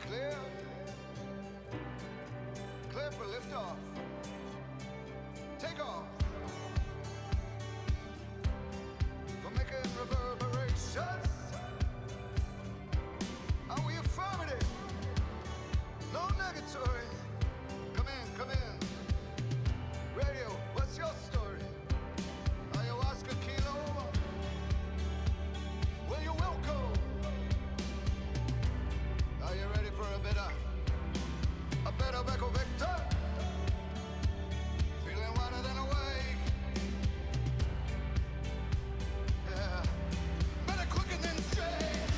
clear. Clear for liftoff. Take off. For making reverberations. Are we affirmative? No negatory. Come in. Radio, what's your story? Ayahuasca kilo? Well, you're welcome. Are you ready for a better Echo Victor? Feeling wider than awake. Yeah. Better quicker than straight.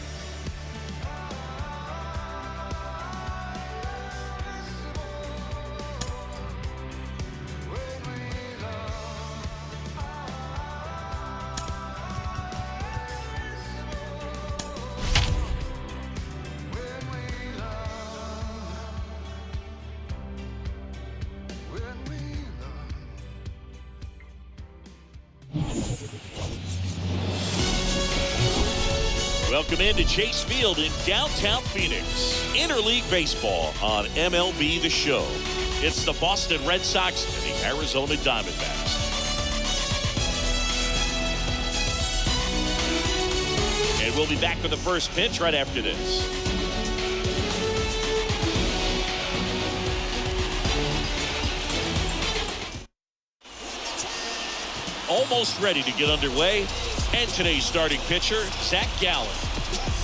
When we love. When we love. When we love. Welcome into Chase Field in downtown Phoenix. Interleague Baseball on MLB The Show. It's the Boston Red Sox and the Arizona Diamondbacks. And we'll be back with the first pitch right after this. Almost ready to get underway. And today's starting pitcher, Gallen.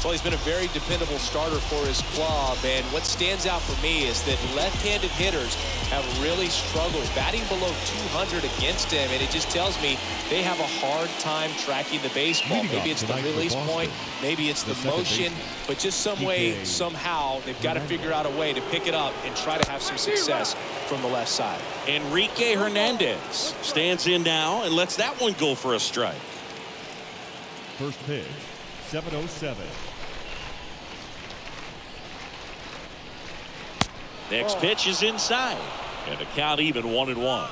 Well, he's been a very dependable starter for his club, and what stands out for me is that left-handed hitters have really struggled batting below 200 against him, and it just tells me they have a hard time tracking the baseball. Maybe it's the release point, maybe it's the motion, but just some way, somehow, they've got to figure out a way to pick it up and try to have some success from the left side. Enrique Hernandez stands in now and lets that one go for a strike. First pitch, 7:07. Next pitch is inside. And the count even 1-1.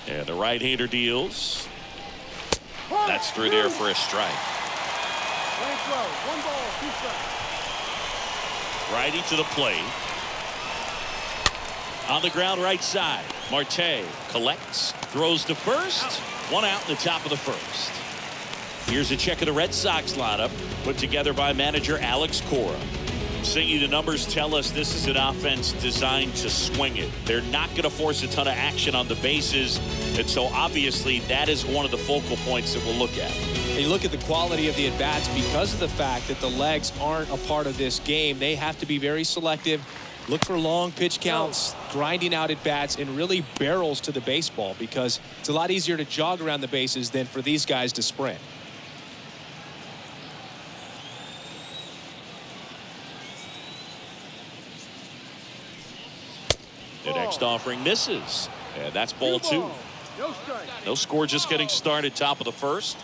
And the right-hander deals. That's through there for a strike. One ball, 2 strikes. Righty to the plate. On the ground right side. Marte collects, throws to first. 1 out in the top of the first. Here's a check of the Red Sox lineup put together by manager Alex Cora. Singy, the numbers tell us this is an offense designed to swing it. They're not going to force a ton of action on the bases, and so obviously that is one of the focal points that we'll look at. And you look at the quality of the at-bats because of the fact that the legs aren't a part of this game. They have to be very selective, look for long pitch counts, grinding out at-bats, and really barrels to the baseball because it's a lot easier to jog around the bases than for these guys to sprint. The next offering misses. And that's ball 2. No score, just getting started, top of the first.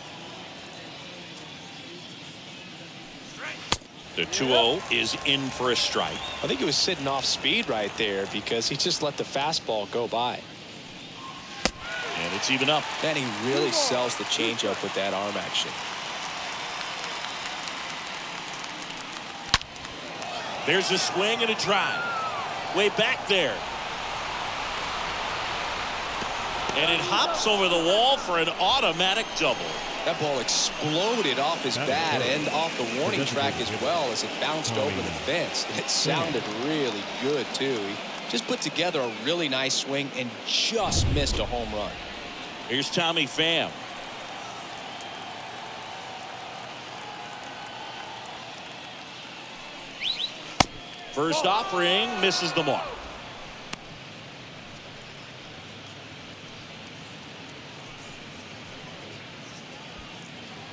The 2-0 is in for a strike. I think he was sitting off speed right there because he just let the fastball go by. And it's even up. And he really sells the changeup with that arm action. There's a swing and a drive. Way back there. And it hops over the wall for an automatic double. That ball exploded off his bat and off the warning track as well as it bounced over the fence. It sounded really good, too. He just put together a really nice swing and just missed a home run. Here's Tommy Pham. First offering misses the mark.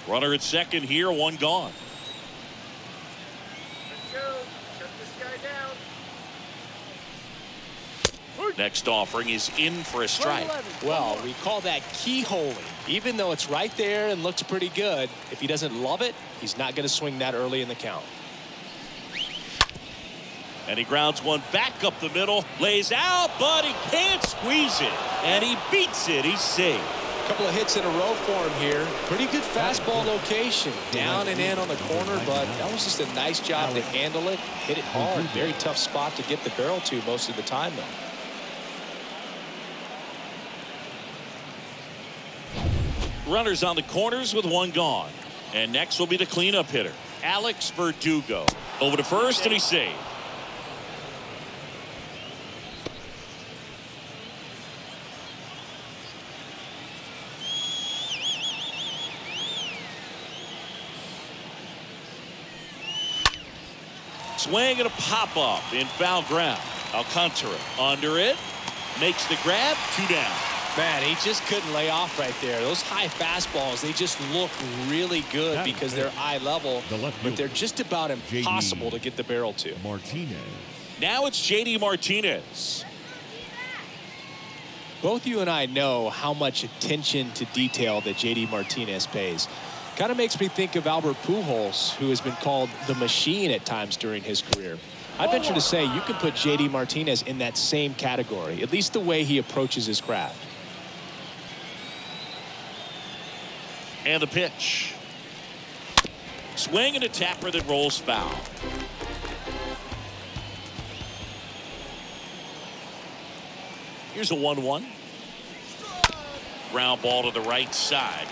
Runner at second here, 1 gone. Let's go. Shut this guy down. Next offering is in for a strike. Well, we call that keyholing. Even though it's right there and looks pretty good, if he doesn't love it, he's not going to swing that early in the count. And he grounds one back up the middle, lays out, but he can't squeeze it. And he beats it. He's safe. Couple of hits in a row for him here. Pretty good fastball location. Down and in on the corner, but that was just a nice job to handle it. Hit it hard. Very tough spot to get the barrel to most of the time, though. Runners on the corners with one gone. And next will be the cleanup hitter, Alex Verdugo. Over to first, and he's saved. Swing and a pop-up in foul ground. Alcantara under it. Makes the grab. 2 down. Man, he just couldn't lay off right there. Those high fastballs, they just look really good because they're eye level, but they're just about impossible to get the barrel to. Martinez. Now it's J.D. Martinez. Both you and I know how much attention to detail that J.D. Martinez pays. Kind of makes me think of Albert Pujols, who has been called the machine at times during his career. I venture to say you can put J.D. Martinez in that same category, at least the way he approaches his craft. And the pitch. Swing and a tapper that rolls foul. Here's a 1-1. Ground ball to the right side.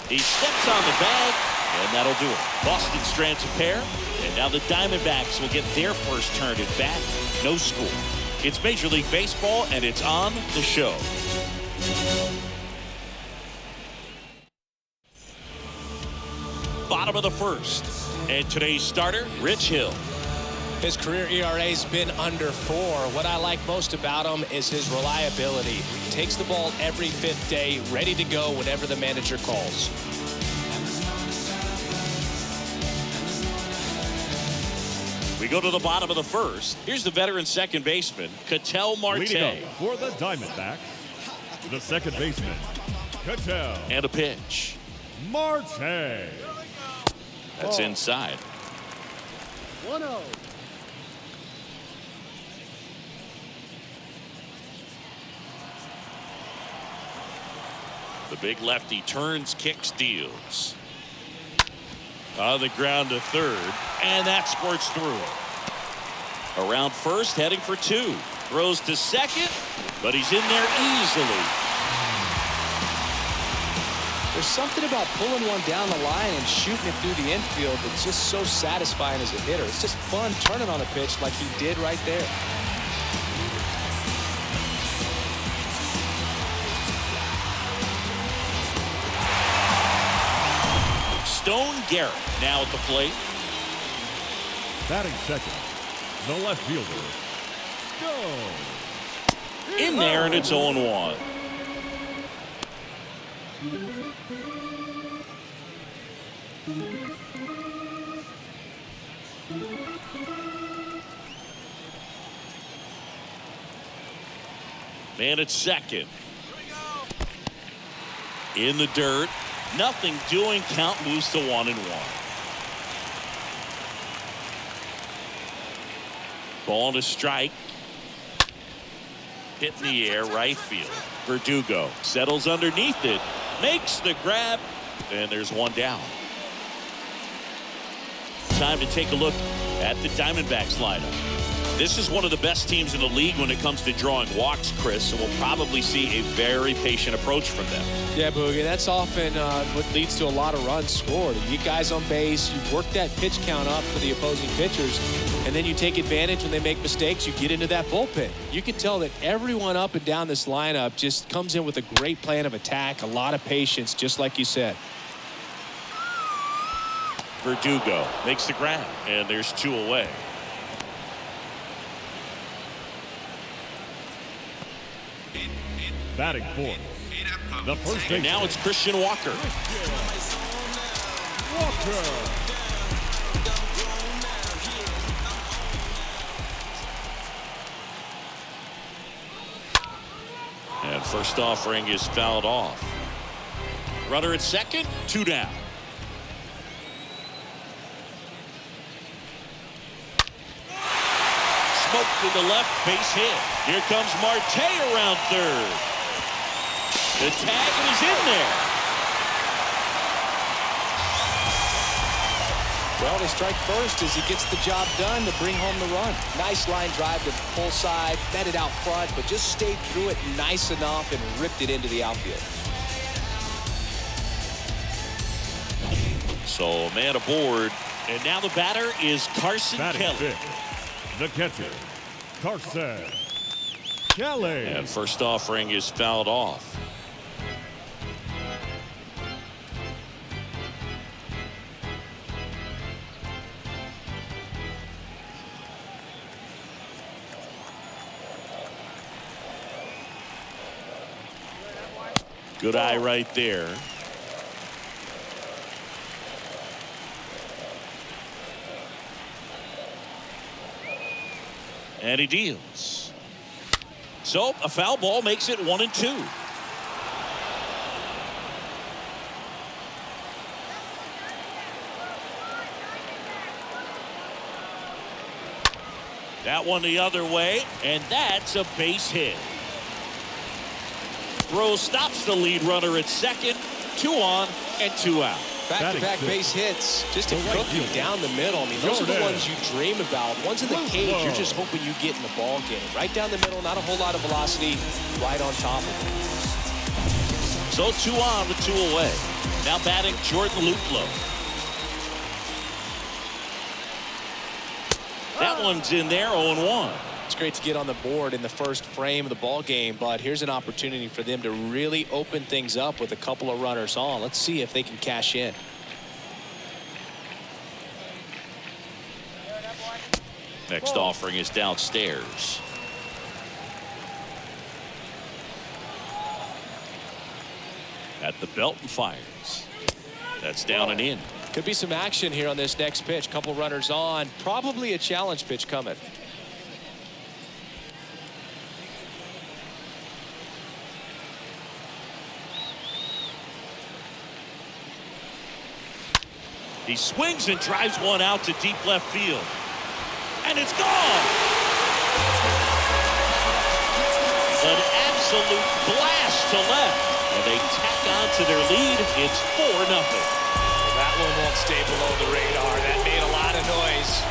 He steps on the bag, and that'll do it. Boston strands a pair, and now the Diamondbacks will get their first turn at bat. No score. It's Major League Baseball, and it's on the show. Bottom of the first, and today's starter, Rich Hill. His career ERA's been under 4. What I like most about him is his reliability. He takes the ball every 5th day, ready to go whenever the manager calls. We go to the bottom of the first. Here's the veteran second baseman, Ketel Marte. Leading up for the Diamondbacks, the second baseman, Ketel. And a pitch. Marte. That's inside. 1-0. The big lefty turns, kicks, deals. On the ground to third, and that squirts through. Around first, heading for 2. Throws to second, but he's in there easily. There's something about pulling one down the line and shooting it through the infield that's just so satisfying as a hitter. It's just fun turning on a pitch like he did right there. Stone Garrett now at the plate. Batting second, the left fielder, Stone. In there, and it's 0-1. Man at second. In the dirt. Nothing doing. Count moves to 1-1. Ball to strike. Hit in the air, right field. Verdugo settles underneath it. Makes the grab. And there's 1 down. Time to take a look at the Diamondbacks lineup. This is one of the best teams in the league when it comes to drawing walks, Chris, so we'll probably see a very patient approach from them. Yeah, Boogie, that's often what leads to a lot of runs scored. You get guys on base, you work that pitch count up for the opposing pitchers, and then you take advantage when they make mistakes. You get into that bullpen. You can tell that everyone up and down this lineup just comes in with a great plan of attack, a lot of patience, just like you said. Verdugo makes the grab, and there's 2 away. Batting fourth, the first baseman. And now it's Christian Walker. Walker. And first offering is fouled off. Runner at second, 2 down. Smoke to the left, base hit. Here comes Marte around third. The tag is in there. Well, they strike first as he gets the job done to bring home the run. Nice line drive to the full side, met it out front, but just stayed through it nice enough and ripped it into the outfield. So man aboard, and now the batter is Carson Batting Kelly. fifth, the catcher, Carson Gallen. And first offering is fouled off. Good eye right there. And he deals. So a foul ball makes it 1-2. That one the other way, and that's a base hit. Throw stops the lead runner at second. 2 on and 2 out. Back-to-back base hits, just a cookie down the middle. I mean, those are the ones you dream about. Ones in the cage, you're just hoping you get in the ball game. Right down the middle, not a whole lot of velocity, right on top of it. So 2 on with 2 away. Now batting Jordan Luplow. That one's in there, 0-1. It's great to get on the board in the first frame of the ball game, but here's an opportunity for them to really open things up with a couple of runners on. Let's see if they can cash in. Next offering is downstairs. At the belt and fires. That's down and in. Could be some action here on this next pitch. Couple runners on. Probably a challenge pitch coming. He swings and drives one out to deep left field. And it's gone! An absolute blast to left. And they tack on to their lead. It's 4-0. That one won't stay below the radar. That made a lot of noise.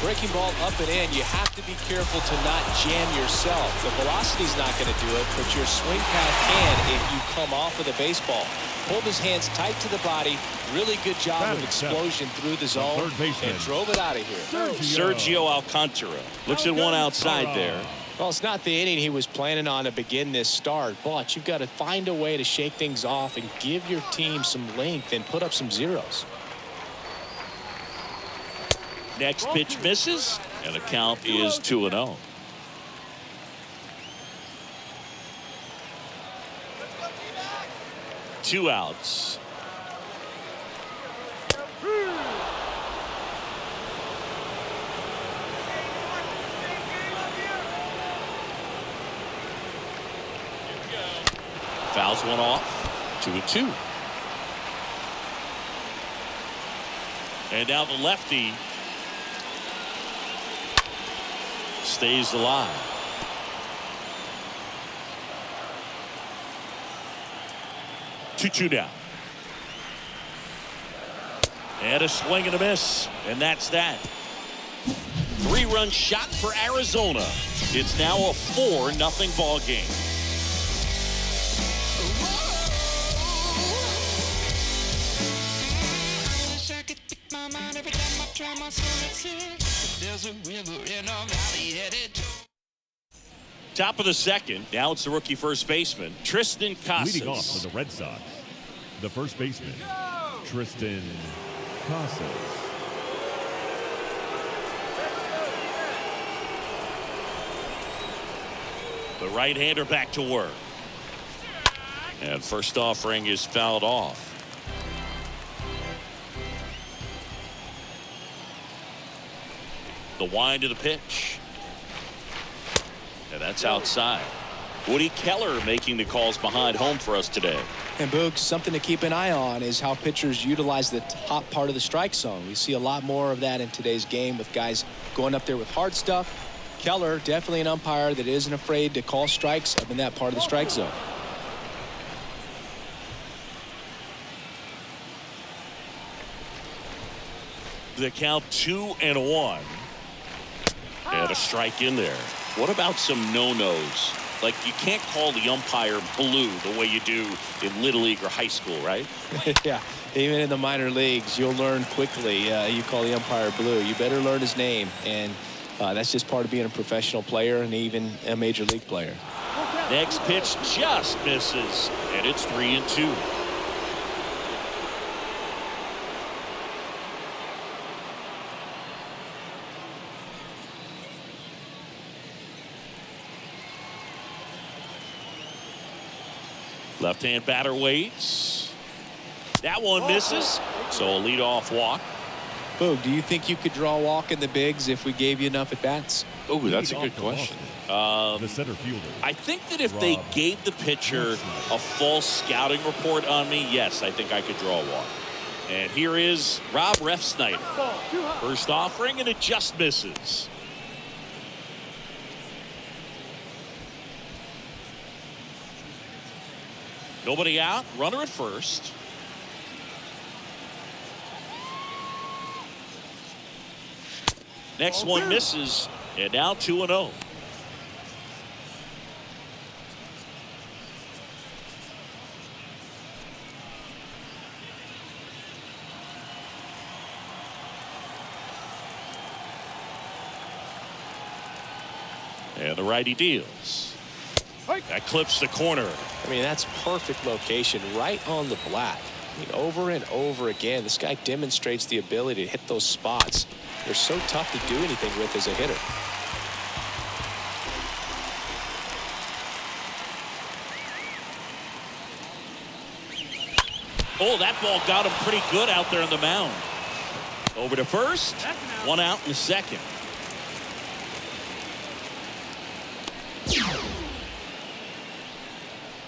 Breaking ball up and in, you have to be careful to not jam yourself. The velocity's not going to do it, but your swing path can if you come off of the baseball. Pulled his hands tight to the body. Really good job of explosion through the zone and drove it out of here. Sergio Alcantara looks at one outside there. Well, it's not the inning he was planning on to begin this start, but you've got to find a way to shake things off and give your team some length and put up some zeros. Next pitch misses, and the count is 2-0. Two outs. Fouls one off. 2-2. And now the lefty stays alive. Two down. And a swing and a miss. And that's that. 3-run shot for Arizona. It's now a 4-0 ball game. Top of the second. Now it's the rookie first baseman, Tristan Casas. Leading off for the Red Sox, the first baseman, Tristan Casas. The right-hander back to work. And first offering is fouled off. The wind of the pitch. And that's outside. Woody Keller making the calls behind home for us today. And Boog, something to keep an eye on is how pitchers utilize the top part of the strike zone. We see a lot more of that in today's game with guys going up there with hard stuff. Keller, definitely an umpire that isn't afraid to call strikes up in that part of the strike zone. The count 2-1. And a strike in there. What about some no-nos? Like, you can't call the umpire blue the way you do in Little League or high school, right? Yeah, even in the minor leagues, you'll learn quickly. You call the umpire blue, you better learn his name. And that's just part of being a professional player and even a major league player. Next pitch just misses, and it's 3-2. Left-hand batter waits. That one misses, so a leadoff walk. Boog, do you think you could draw a walk in the bigs if we gave you enough at-bats? Oh, that's a good question. The center fielder. I think that if they gave the pitcher a false scouting report on me, yes, I think I could draw a walk. And here is Rob Refsnyder. First offering, and it just misses. Nobody out, runner at first. Next one misses, and now 2-0. And the righty deals. That clips the corner. I mean, that's perfect location right on the black. I mean, over and over again, this guy demonstrates the ability to hit those spots. They're so tough to do anything with as a hitter. Oh, that ball got him pretty good out there on the mound. Over to first. One out in the second.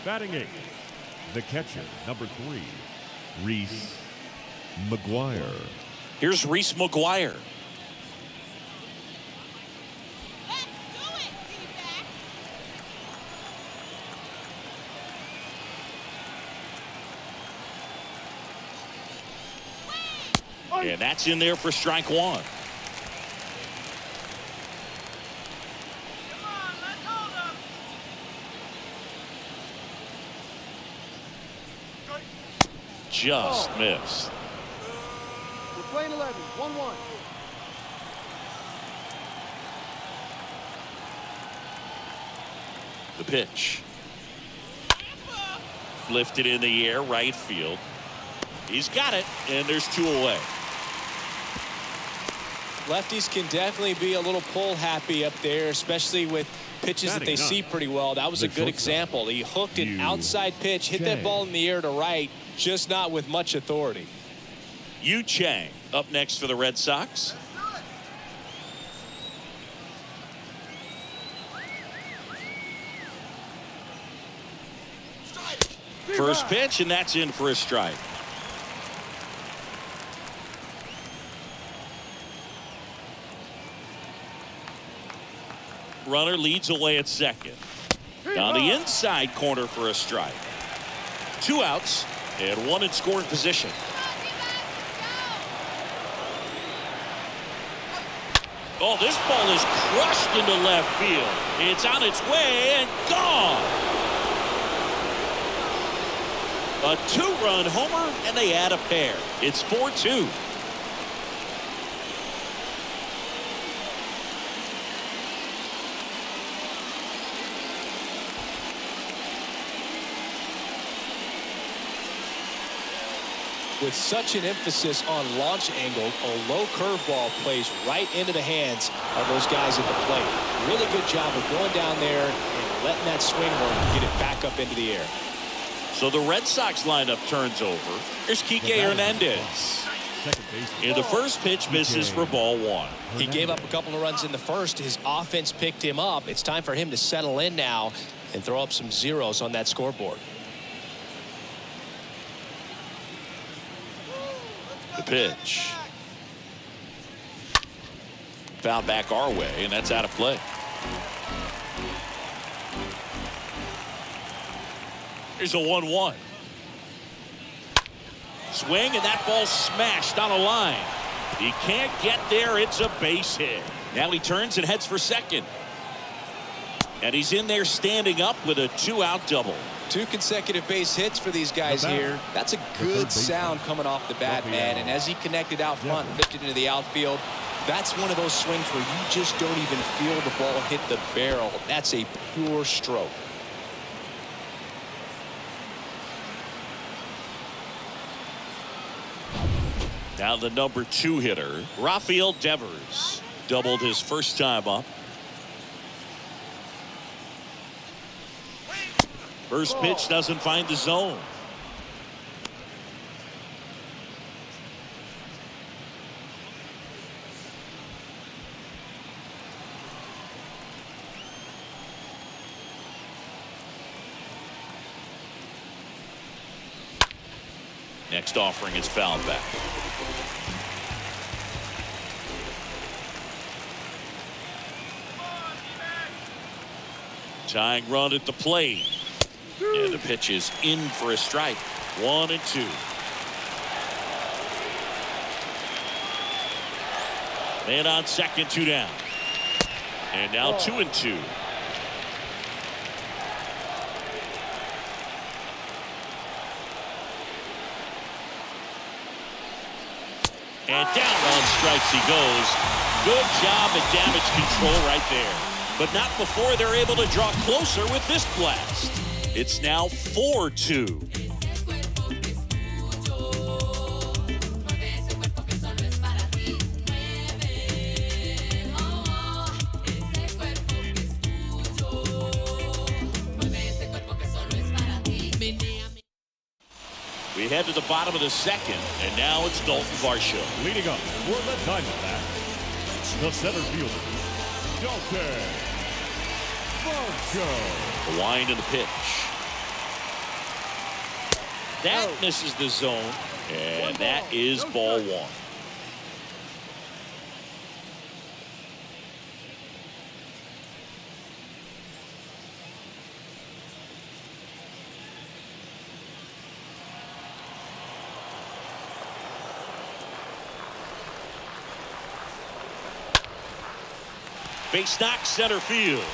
Batting 8, the catcher, number 3, Reese McGuire. Here's Reese McGuire. And that's in there for strike one. Just missed. We're playing 11, 1-1. The pitch. Lifted in the air, right field. He's got it, and there's 2 away. Lefties can definitely be a little pull happy up there, especially with pitches that they see pretty well. That was a good example. He hooked an outside pitch, hit that ball in the air to right, just not with much authority. Yu Chang up next for the Red Sox. First pitch, and that's in for a strike. Runner leads away at second. Down the inside corner for a strike. 2 outs and 1 in scoring position. Oh, this ball is crushed into left field. It's on its way and gone. A 2-run homer, and they add a pair. It's 4-2. With such an emphasis on launch angle, a low curveball plays right into the hands of those guys at the plate. Really good job of going down there and letting that swing work and get it back up into the air. So the Red Sox lineup turns over. Here's Kike Hernandez. And the first pitch misses for ball 1. He gave up a couple of runs in the first. His offense picked him up. It's time for him to settle in now and throw up some zeros on that scoreboard. The pitch. Foul back our way, and that's out of play. Here's a 1-1. Swing, and that ball smashed on a line. He can't get there. It's a base hit. Now he turns and heads for second. And he's in there standing up with a 2-out double. 2 consecutive base hits for these guys here. That's a good sound coming off the bat, man. And as he connected out front and lifted into the outfield, that's one of those swings where you just don't even feel the ball hit the barrel. That's a pure stroke. Now the number 2 hitter, Rafael Devers, doubled his first time up. First pitch doesn't find the zone. Next offering is fouled back. Tying run at the plate. And the pitch is in for a strike. 1-2. Man on second, 2 down. And now 2-2. And down on strikes he goes. Good job at damage control right there. But not before they're able to draw closer with this blast. It's now 4-2. We head to the bottom of the second, and now it's Dalton Varsho. Leading up for the Diamondbacks, the center fielder, Dalton Varsho. The wind and the pitch. That misses the zone, and that is ball 1. Base knock center field.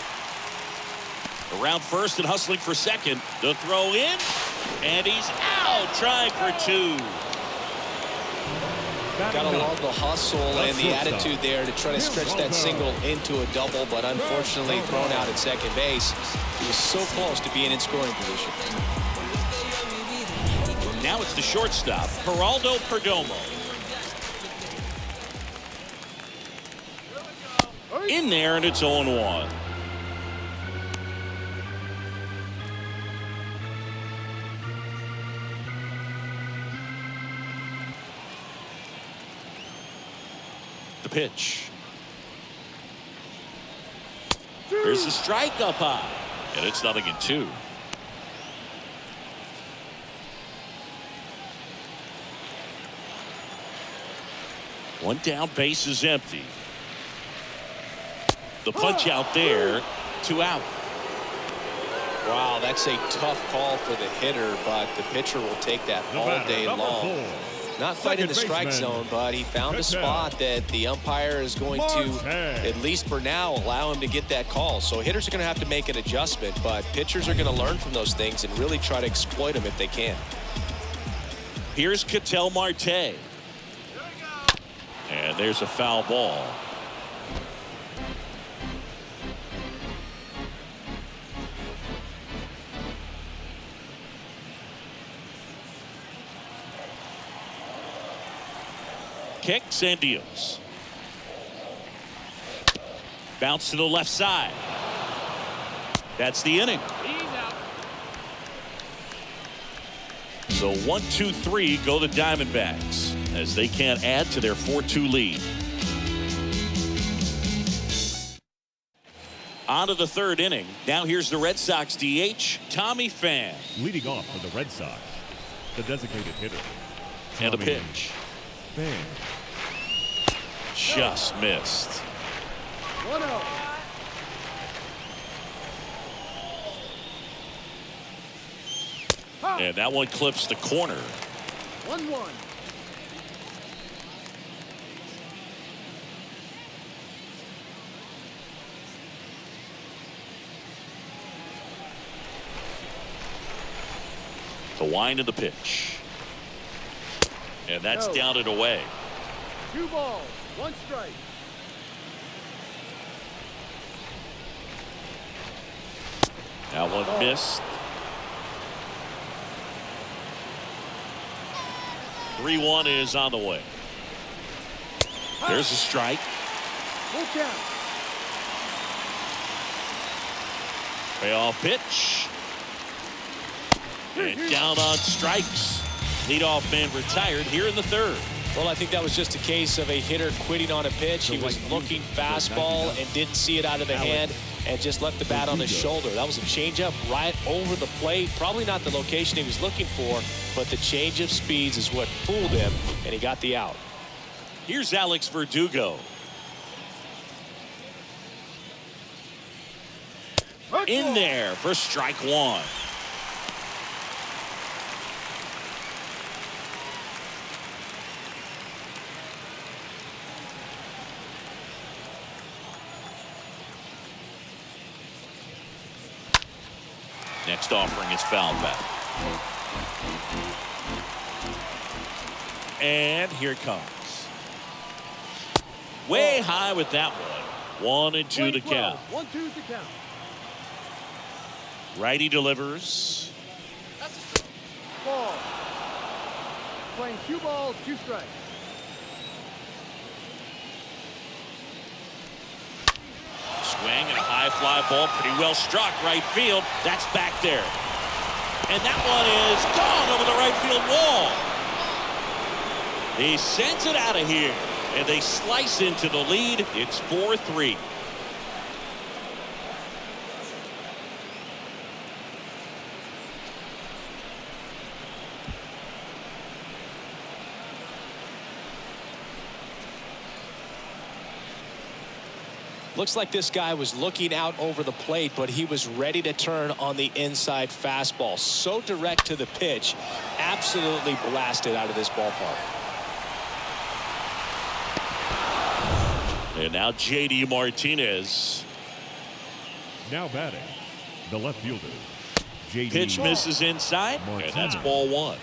Around first and hustling for second. The throw in, and he's out trying for 2. Got to love the hustle and the attitude there to try to stretch that single into a double, but unfortunately thrown out at second base. He was so close to being in scoring position. Now it's the shortstop, Geraldo Perdomo. In there, and it's 0-1. The pitch. There's a strike up high, and it's 0-2. One down, base is empty. The punch out there, 2 out. Wow, that's a tough call for the hitter, but the pitcher will take that all day long. Not quite in the strike zone, but he found a spot that the umpire is going to, at least for now, allow him to get that call. So hitters are going to have to make an adjustment, but pitchers are going to learn from those things and really try to exploit them if they can. Here's Ketel Marte. And there's a foul ball. Kicks and deals. Bounce to the left side. That's the inning. So 1-2-3 go the Diamondbacks as they can't add to their 4-2 lead. On to the 3rd inning. Now here's the Red Sox DH, Tommy Pham. Leading off for the Red Sox, the designated hitter. And a pitch. Fan. Just missed. 1-0. And that one clips the corner. 1-1. The wind of the pitch. And that's No. down and away. 2 balls, 1 strike. That one missed. 3-1 is on the way. There's a strike. Full count. Payoff pitch. And down on strikes. Leadoff man retired here in the 3rd. Well, I think that was just a case of a hitter quitting on a pitch. He was looking fastball and didn't see it out of the hand and just left the bat on his shoulder. That was a changeup right over the plate. Probably not the location he was looking for, but the change of speeds is what fooled him, and he got the out. Here's Alex Verdugo. In there for strike 1. Next offering is fouled back. And here it comes. Way high with that one. 1-2 to count. 1-2 to count. Righty delivers. Ball. Playing 2 balls, 2 strikes. Swing and a high fly ball, pretty well struck right field. That's back there. And that one is gone over the right field wall. He sends it out of here, and they slice into the lead. It's 4-3. Looks like this guy was looking out over the plate, but he was ready to turn on the inside fastball. So direct to the pitch, absolutely blasted out of this ballpark. And now J.D. Martinez. Now batting, the left fielder, J.D. Pitch misses inside, and that's ball 1.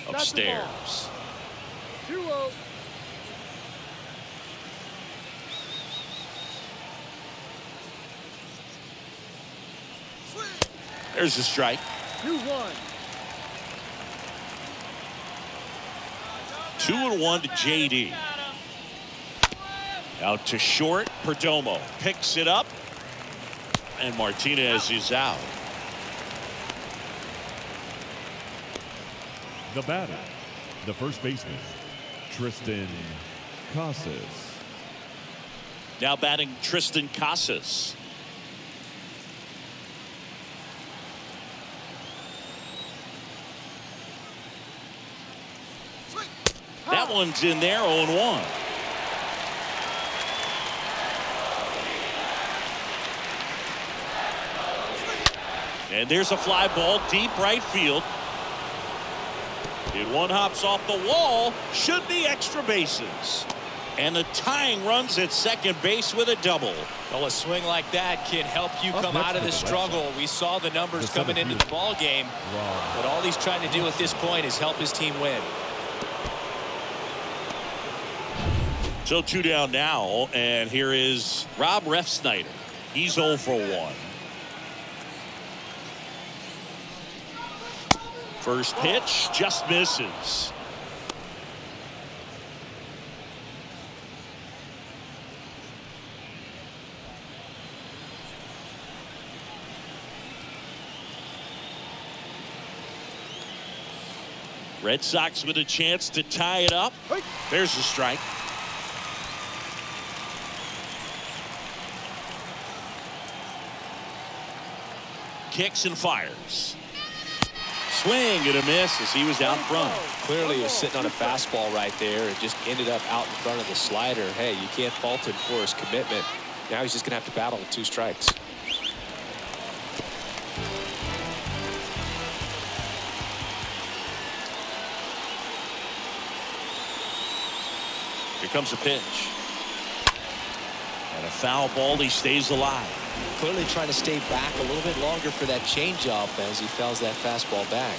Upstairs. 2-0. There's a strike. 2-1. 2-1 to J.D. Out to short. Perdomo picks it up, and Martinez is out. The batter, the first baseman, Tristan Casas. Now batting Tristan Casas. That one's in there, 0-1. And there's a fly ball deep right field. And one hops off the wall. Should be extra bases. And the tying runs at second base with a double. Well, a swing like that can help you come out of the struggle. We saw the numbers coming into the ball game, but all he's trying to do at this point is help his team win. So 2 down now, and here is Rob Refsnyder. He's 0 for 1. First pitch just misses. Red Sox with a chance to tie it up. There's a strike. kicks and fires. Swing and a miss as he was down front. Clearly he was sitting on a fastball right there and just ended up out in front of the slider. Hey, you can't fault him for his commitment. Now he's just going to have to battle with 2 strikes. Here comes a pitch. And a foul ball. He stays alive. Clearly trying to stay back a little bit longer for that changeup as he fouls that fastball back.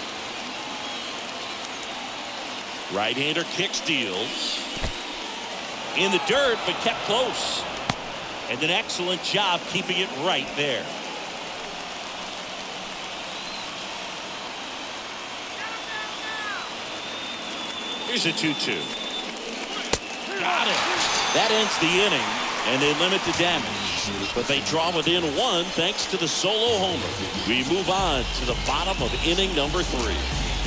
Right-hander kick steals. In the dirt, but kept close. And an excellent job keeping it right there. Here's a 2-2. Got it. That ends the inning, and they limit the damage. But they draw within 1 thanks to the solo homer. We move on to the bottom of inning number 3.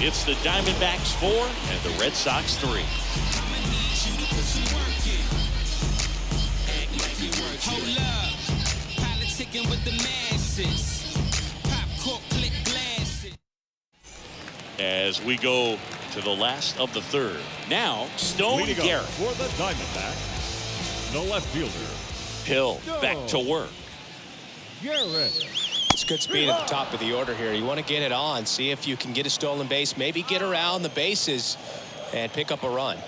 It's the Diamondbacks 4 and the Red Sox 3. Hold up, politicking with the masses. Pop cork, click glasses. As we go to the last of the 3rd. Now, Stone Leading Garrett. up for the Diamondbacks, the left fielder, Hill back to work. Garrett. It's good speed at the top of the order here. You want to get it on, see if you can get a stolen base, maybe get around the bases and pick up a run.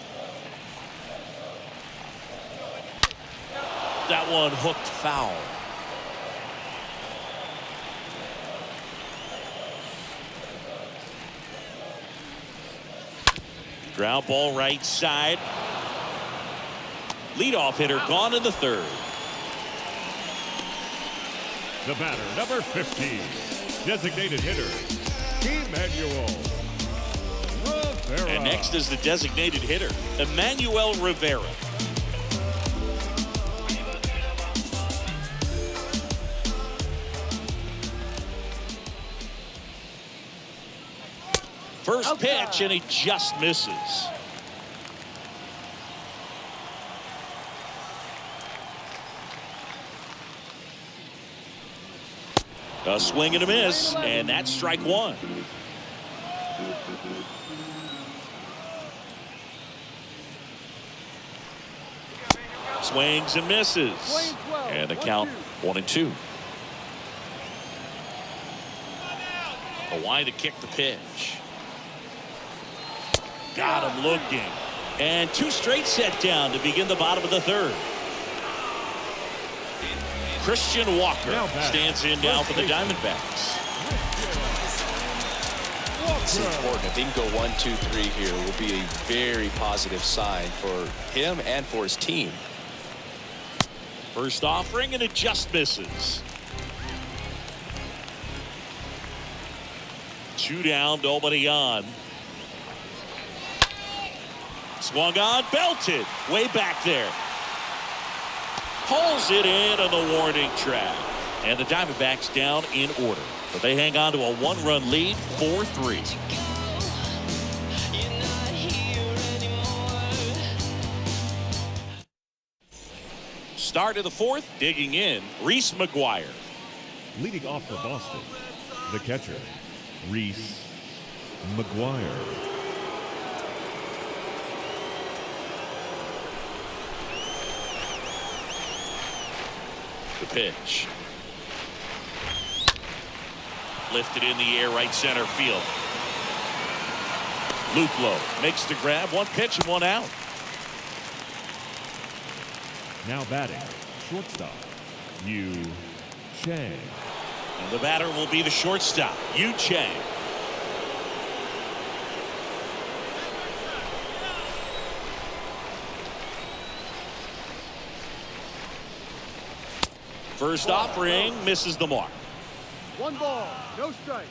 That one hooked foul. Ground ball right side. Leadoff hitter gone in the 3rd. The batter, number 50, designated hitter, Emmanuel Rivera. And next is the designated hitter, Emmanuel Rivera. First pitch, and he just misses. A swing and a miss, and that's strike 1. Swings and misses, and the count 1-2. Why to kick the pitch? Got him looking, and 2 straight set down to begin the bottom of the 3rd. Christian Walker stands in now for the Diamondbacks. It's important. If he can go 1, 2, 3 here, it will be a very positive sign for him and for his team. First offering, and it just misses. 2 down, nobody on. Swung on, belted, way back there. Pulls it in on the warning track. And the Diamondbacks down in order. But they hang on to a 1-run lead, 4-3. Start of the 4th, digging in, Reese McGuire. Leading off for Boston, the catcher, Reese McGuire. The pitch. Lifted in the air, right center field. Luplow makes the grab, 1 pitch and 1 out. Now batting, shortstop, Yu Chang. And the batter will be the shortstop, Yu Chang. First offering misses the mark. 1 ball, no strike.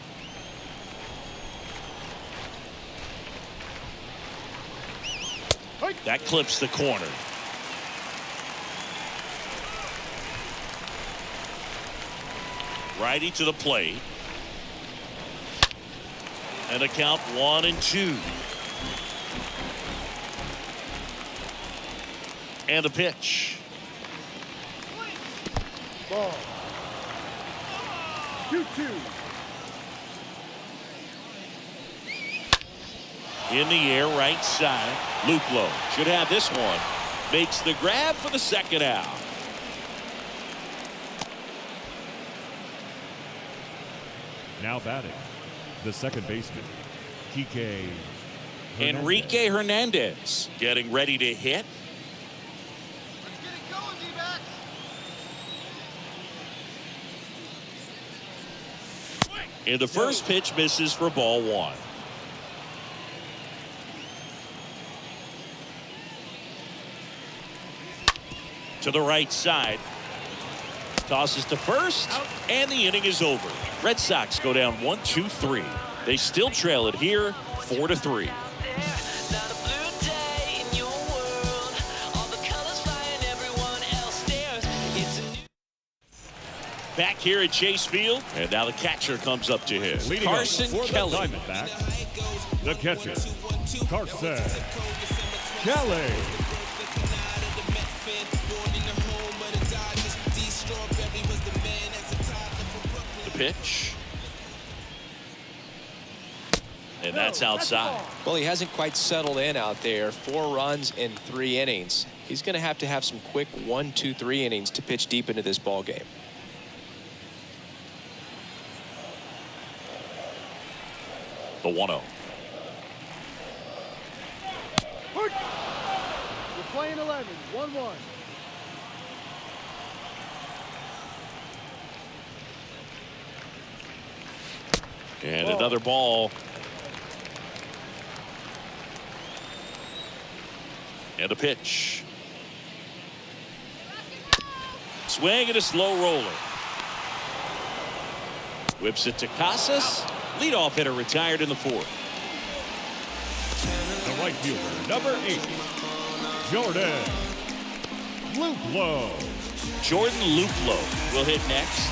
That clips the corner. Righty to the plate. And a count 1-2. And the pitch. Ball. 2-2. In the air, right side. Luplow should have this one. Makes the grab for the second out. Now batting, the second baseman, Kike Enrique Hernandez getting ready to hit. Let's get it going, D-backs. And the first pitch misses for ball one. To the right side. Tosses to first, and the inning is over. Red Sox go down 1-2-3. They still trail it here, 4-3. Back here at Chase Field, and now the catcher comes up to him. Leading Carson for Kelly. The Diamondbacks, the catcher, Carson Kelly. The pitch. And that's outside. Well, he hasn't quite settled in out there. 4 runs in 3 innings. He's going to have some quick 1, 2, 3 innings to pitch deep into this ball game. The 1-0. We're playing 11, 1-1. And another ball. And a pitch. Swing and a slow roller. Whips it to Casas. Leadoff hitter retired in the 4th. The right fielder, number 8, Jordan Luplow. Jordan Luplow will hit next.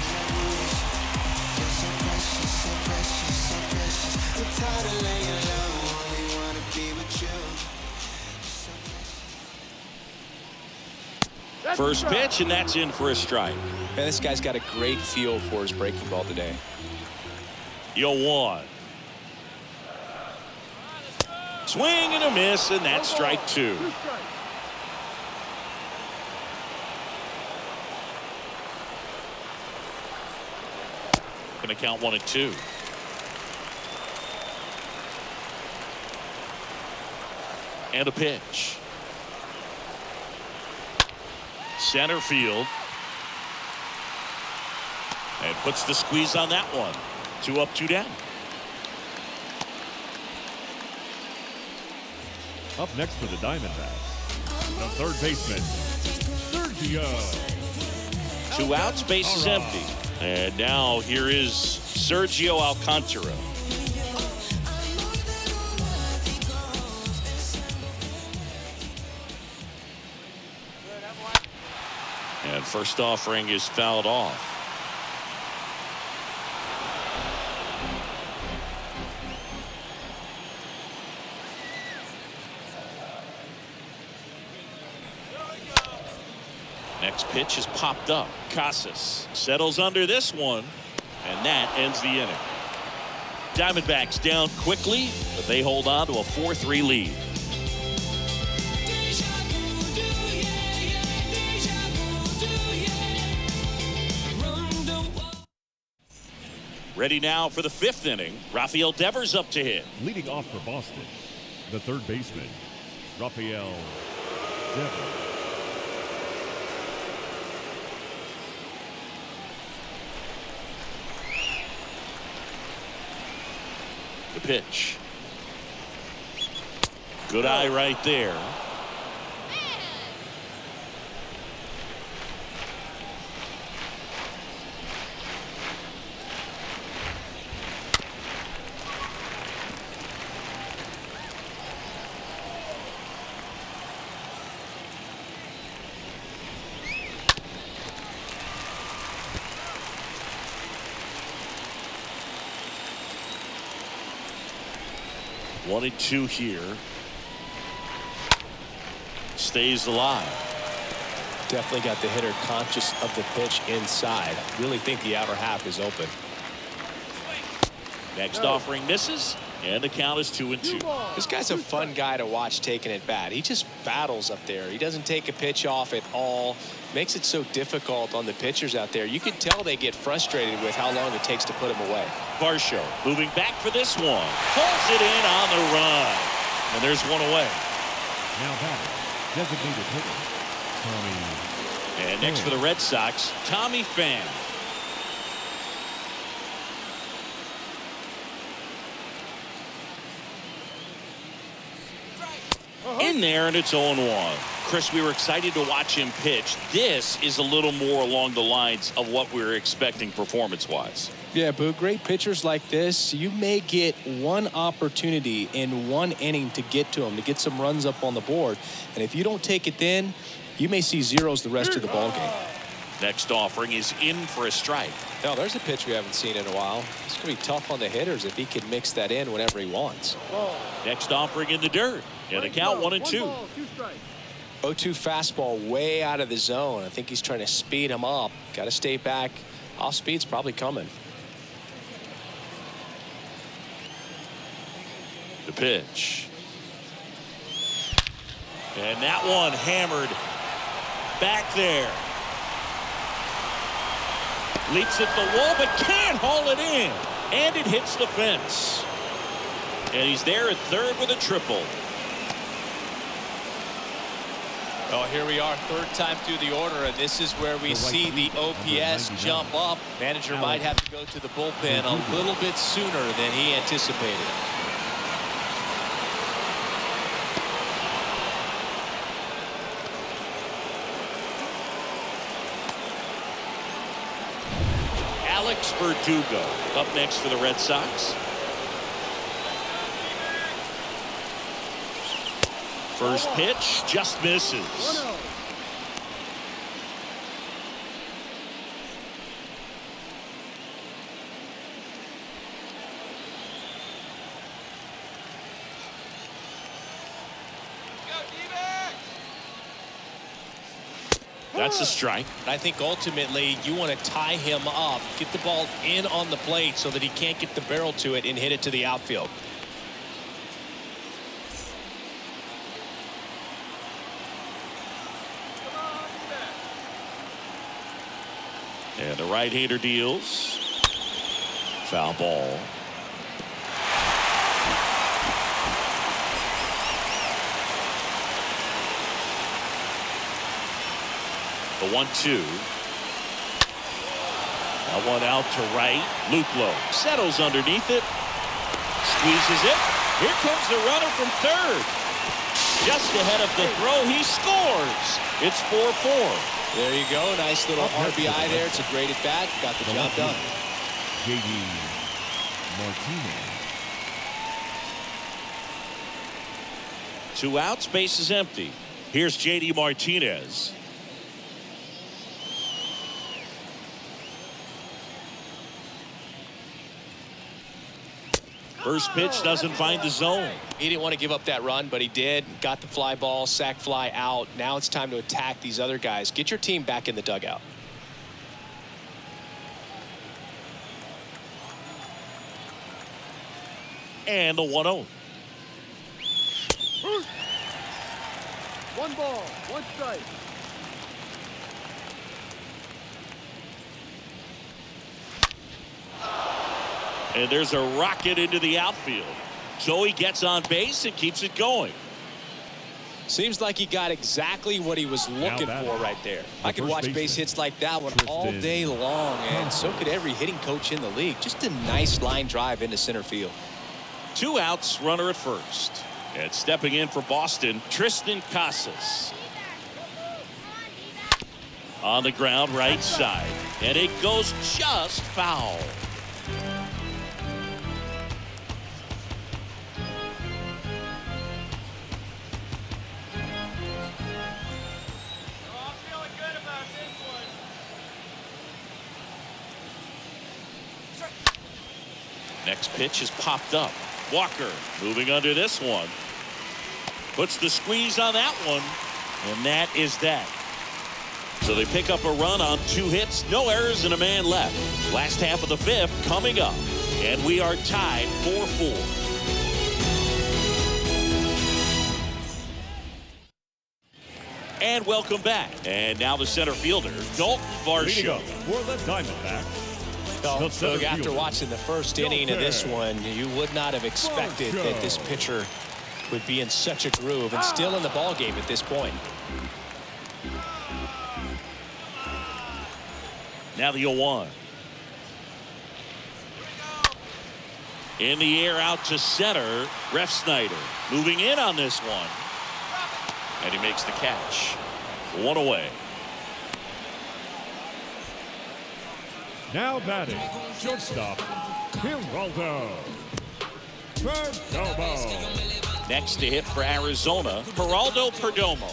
First pitch, and that's in for a strike. Man, this guy's got a great feel for his breaking ball today. 0-1. Swing and a miss, and that's strike 2. Going to count 1-2. And a pitch. Center field. And puts the squeeze on that one. 2 up, 2 down. Up next for the Diamondbacks, the third baseman, Sergio. 2 outs, base is empty. And now here is Sergio Alcantara. And first offering is fouled off. Next pitch is popped up. Casas settles under this one, and that ends the inning. Diamondbacks down quickly, but they hold on to a 4-3 lead. Ready now for the 5th inning. Rafael Devers up to hit. Leading off for Boston, the third baseman, Rafael Devers. The pitch. Good eye right there. One and 2 here. Stays alive. Definitely got the hitter conscious of the pitch inside. Really think the outer half is open. Next offering misses, And the count is 2-2. This guy's a fun guy to watch taking at bat. He just battles up there. He doesn't take a pitch off at all. Makes it so difficult on the pitchers out there. You can tell they get frustrated with how long it takes to put him away. Varsho moving back for this one. Pulls it in on the run. And there's one away. Now batting, designated hitter, Tommy. And next for the Red Sox, Tommy Pham. In there, and it's 0-1. Chris, we were excited to watch him pitch. This is a little more along the lines of what we were expecting performance-wise. Yeah, Boo, great pitchers like this, you may get one opportunity in one inning to get to them, to get some runs up on the board. And if you don't take it then, you may see zeros the rest of the ballgame. Next offering is in for a strike. Now, there's a pitch we haven't seen in a while. It's going to be tough on the hitters if he can mix that in whenever he wants. Next offering in the dirt. And the count 1-2. 0-2 fastball way out of the zone. I think he's trying to speed him up. Got to stay back. Off speed's probably coming. The pitch. And that one hammered back there. Leaps at the wall, but can't haul it in. And it hits the fence. And he's there at third with a triple. Oh, here we are, third time through the order, and this is where we see the OPS jump up. Manager might have to go to the bullpen a little bit sooner than he anticipated. Alex Verdugo up next for the Red Sox. First pitch just misses. 1-0. That's a strike. I think ultimately you want to tie him up, get the ball in on the plate so that he can't get the barrel to it and hit it to the outfield. And the right-hander deals. Foul ball. The 1-2. That one out to right. Luplow settles underneath it. Squeezes it. Here comes the runner from third. Just ahead of the throw. He scores. It's 4-4. There you go. Nice little RBI there. It's a great at bat. Got the job done. J.D. Martinez. 2 outs. Base is empty. Here's J.D. Martinez. First pitch doesn't find the zone. He didn't want to give up that run, but he did. Got the fly ball, sac fly out. Now it's time to attack these other guys. Get your team back in the dugout. And the 1-0. 1 ball, 1 strike. And there's a rocket into the outfield. So he gets on base and keeps it going. Seems like he got exactly what he was looking for right there. I could watch base hits like that one all day long, and so could every hitting coach in the league. Just a nice line drive into center field. 2 outs, runner at first. And stepping in for Boston, Tristan Casas. On the ground, right side. And it goes just foul. Next pitch is popped up. Walker moving under this one. Puts the squeeze on that one. And that is that. So they pick up a run on 2 hits, no errors, and a man left. Last half of the 5th coming up. And we are tied 4-4. And welcome back. And now the center fielder, Dalton Leading Varsho. up for the Diamondbacks. Well, the center Doug, after fielder, watching the first inning of this one, you would not have expected that this pitcher would be in such a groove and still in the ball game at this point. Now the 0-1. In the air out to center. Refsnyder moving in on this one. And he makes the catch. One away. now batting, shortstop, Geraldo Perdomo. Next to hit for Arizona, Geraldo Perdomo.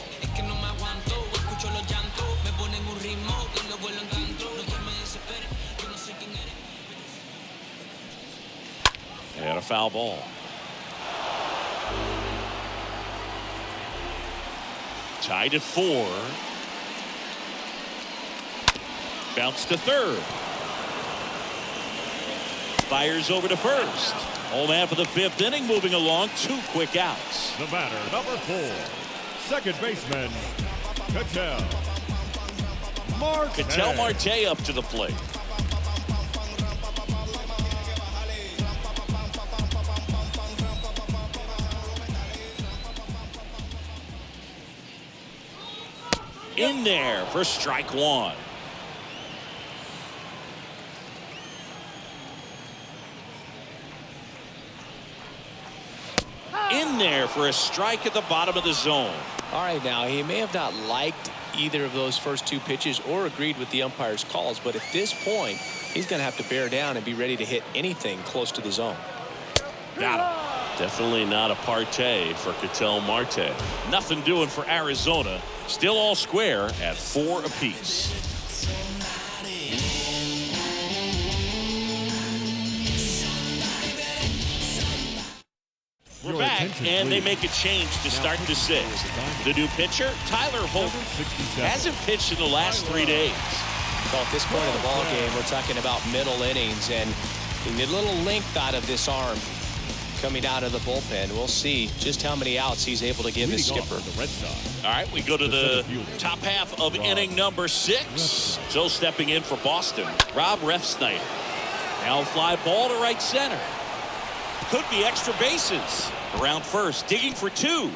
And a foul ball. Tied at 4. Bounce to third. Fires over to first. Home half of the 5th inning, moving along. 2 quick outs. The batter, number 4, second baseman, Ketel Marte. Ketel Marte up to the plate. In there for strike 1. In there for a strike at the bottom of the zone. All right, now he may have not liked either of those first 2 pitches or agreed with the umpire's calls, but at this point he's going to have to bear down and be ready to hit anything close to the zone. Got him. Definitely not a partay for Ketel Marte. Nothing doing for Arizona. Still all square at 4 apiece. We're back, and they make a change to start the 6th. The new pitcher, Tyler Holt, hasn't pitched in the last 3 days. Well, at this point of the ball game, we're talking about middle innings, and you need a little length out of this arm coming out of the bullpen. We'll see just how many outs he's able to give his skipper. All right, we go to the top half of inning number 6. So stepping in for Boston, Rob Refsnyder. Now fly ball to right center. Could be extra bases. Around first, digging for 2.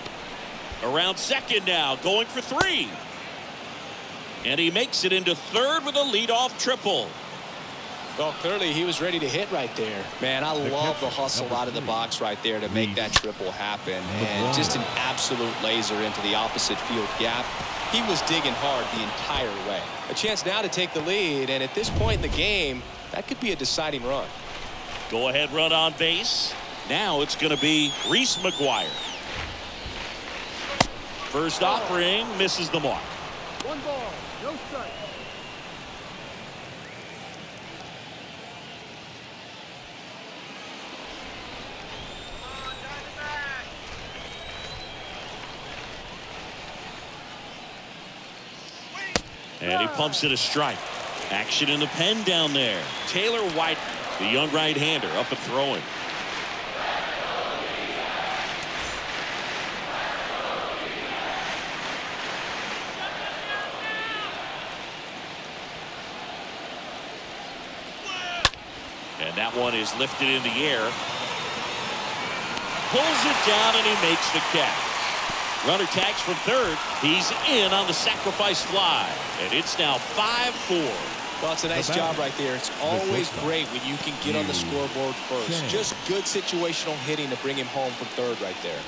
Around second now, going for 3. And he makes it into third with a leadoff triple. Well, clearly he was ready to hit right there. Man, I love the hustle out of the box right there to make that triple happen. And just an absolute laser into the opposite field gap. He was digging hard the entire way. A chance now to take the lead, and at this point in the game, that could be a deciding run. Go ahead run on base. Now it's going to be Reese McGuire. First offering misses the mark. 1 ball, no strike. And he pumps it a strike. Action in the pen down there. Taylor White, the young right-hander, up and throwing. And that one is lifted in the air. Pulls it down and he makes the catch. Runner tags from third. He's in on the sacrifice fly. And it's now 5-4. Well, it's a nice job right there. It's always great when you can get on the scoreboard first. Just good situational hitting to bring him home from third right there.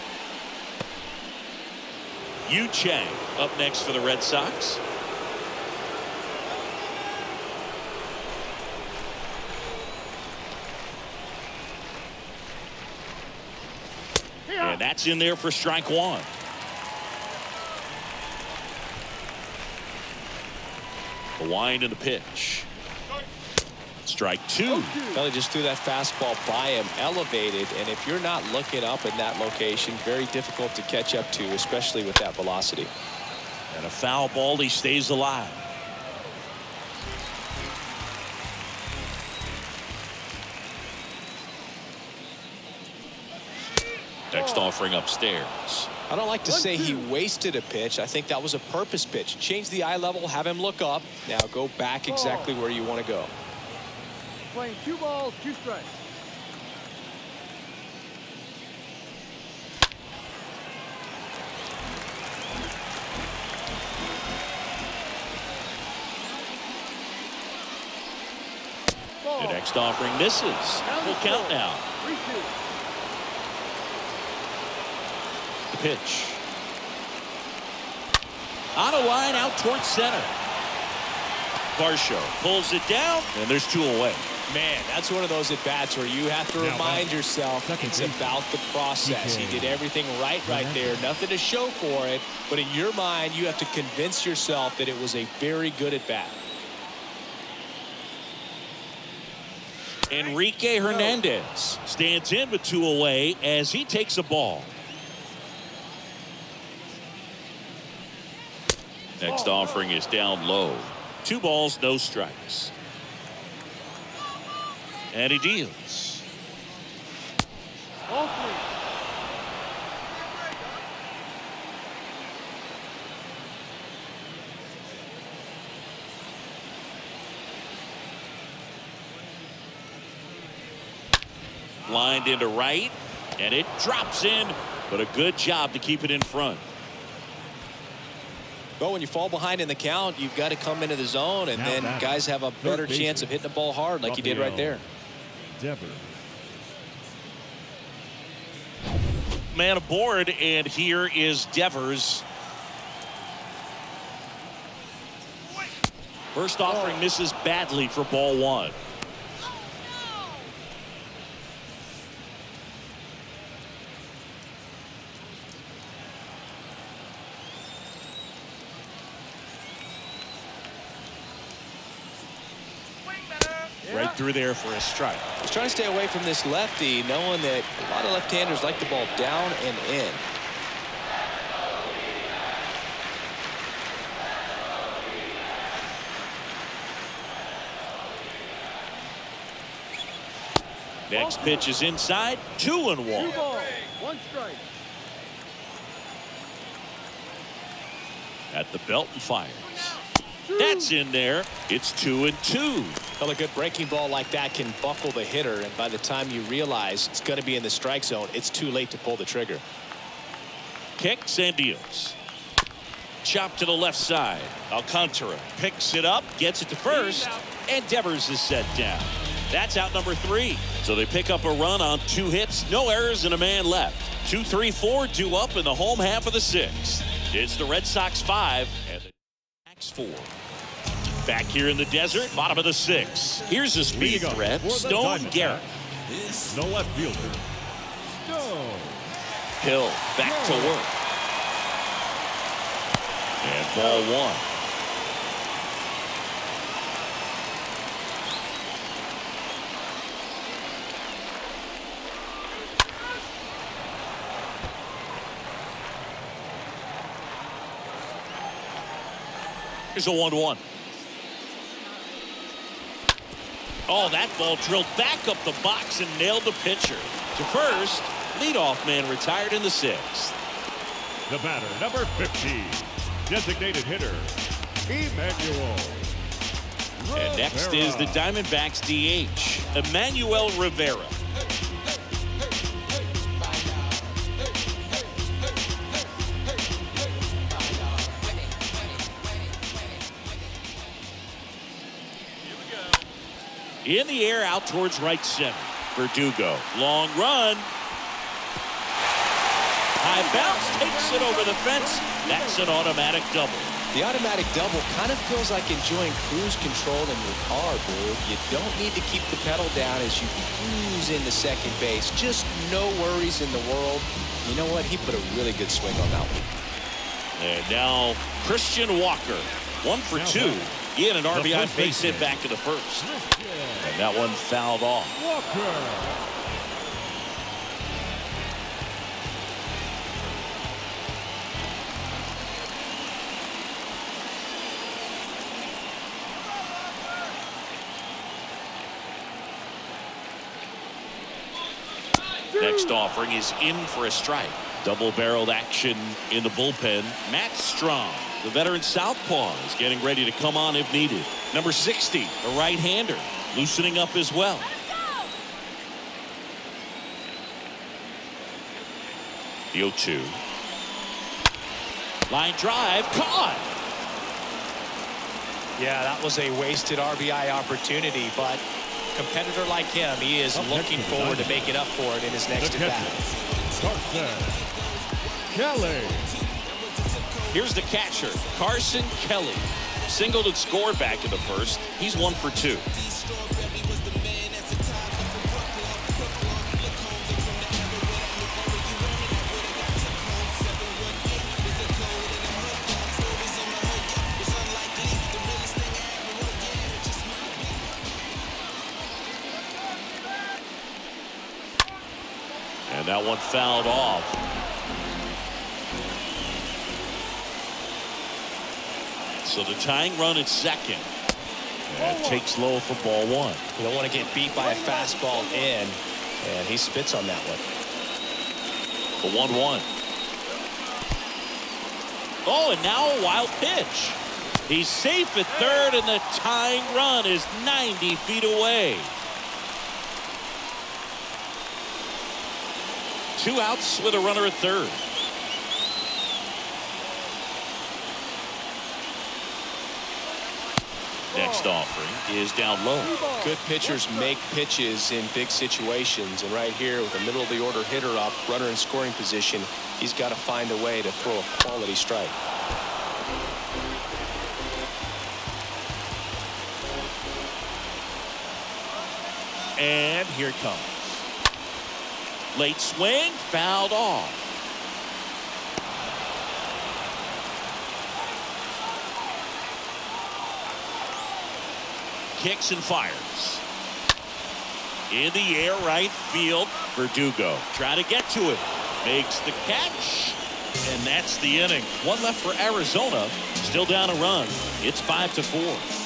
Yu Chang up next for the Red Sox. And that's in there for strike 1. The wind and the pitch. Strike 2. Well, he just threw that fastball by him, elevated, and if you're not looking up in that location, very difficult to catch up to, especially with that velocity. And a foul ball, he stays alive. Next offering upstairs. I don't like to say he wasted a pitch. I think that was a purpose pitch. Change the eye level, have him look up. Now go back exactly where you want to go. Playing 2 balls, 2 strikes. The next offering misses. Full count now. 3-2. The pitch. On a line out towards center. Varsho pulls it down, and there's 2 away. Man, that's one of those at-bats where you have to remind yourself it's about the process. He did everything right there. Nothing to show for it, but in your mind, you have to convince yourself that it was a very good at-bat. Enrique Hernandez stands in with 2 away as he takes a ball. Next offering is down low. 2 balls, no strikes. And he deals. Ball 3. Lined into right, and it drops in, but a good job to keep it in front. Well, when you fall behind in the count, you've got to come into the zone, and then guys have a better chance of hitting the ball hard like you did right there. Devers. Man aboard, and here is Devers. First offering misses badly for ball 1. Right through there for a strike. He's trying to stay away from this lefty, knowing that a lot of left-handers like the ball down and in. Next pitch is inside. 2-1. 2 balls, 1 strike. At the belt and fires. That's in there. It's 2-2. Well, a good breaking ball like that can buckle the hitter, and by the time you realize it's going to be in the strike zone, it's too late to pull the trigger. Kicks and deals. Chop to the left side. Alcantara picks it up, gets it to first, and Devers is set down. That's out number 3. So they pick up a run on 2 hits, no errors, and a man left. 2-3-4 due up in the home half of the 6th. It's the Red Sox 5 and the Diamondbacks 4. Back here in the desert, bottom of the 6th. Here's a speed threat, Stone Garrett. The left fielder, Stone. Hill back to work. And ball 1. Here's a 1-1. Oh, that ball drilled back up the box and nailed the pitcher. To first, leadoff man retired in the 6th. The batter, number 50, designated hitter, Emmanuel. And next is the Diamondbacks DH, Emmanuel Rivera. In the air out towards right center. Verdugo. Long run. High bounce takes it over the fence. That's an automatic double. The automatic double kind of feels like enjoying cruise control in your car, Blue. You don't need to keep the pedal down as you cruise into second base. Just no worries in the world. You know what? He put a really good swing on that one. And now Christian Walker. 1 for 2. He had an RBI base hit back to the first. And that one fouled off. Walker. Next offering is in for a strike. Double-barreled action in the bullpen. Matt Strong, the veteran southpaw, is getting ready to come on if needed. Number 60, a right-hander, loosening up as well. The 0-2. Line drive, caught. Yeah, that was a wasted RBI opportunity, but competitor like him, he is looking forward to making up for it in his next at-bat. Gallen. Here's the catcher, Carson Kelly. Singled and scored back in the first. He's 1 for 2. And that one fouled off. So the tying run at second. And takes low for ball 1. You don't want to get beat by a fastball in, and he spits on that one. The 1-1. Oh, and now a wild pitch. He's safe at third, and the tying run is 90 feet away. 2 outs with a runner at third. Next offering is down low. Good pitchers make pitches in big situations, and right here with the middle of the order hitter up, runner in scoring position, he's got to find a way to throw a quality strike. And here it comes. Late swing, fouled off. Kicks and fires. In the air, right field. Verdugo try to get to it. Makes the catch. And that's the inning. 1 left for Arizona. Still down a run. It's 5-4.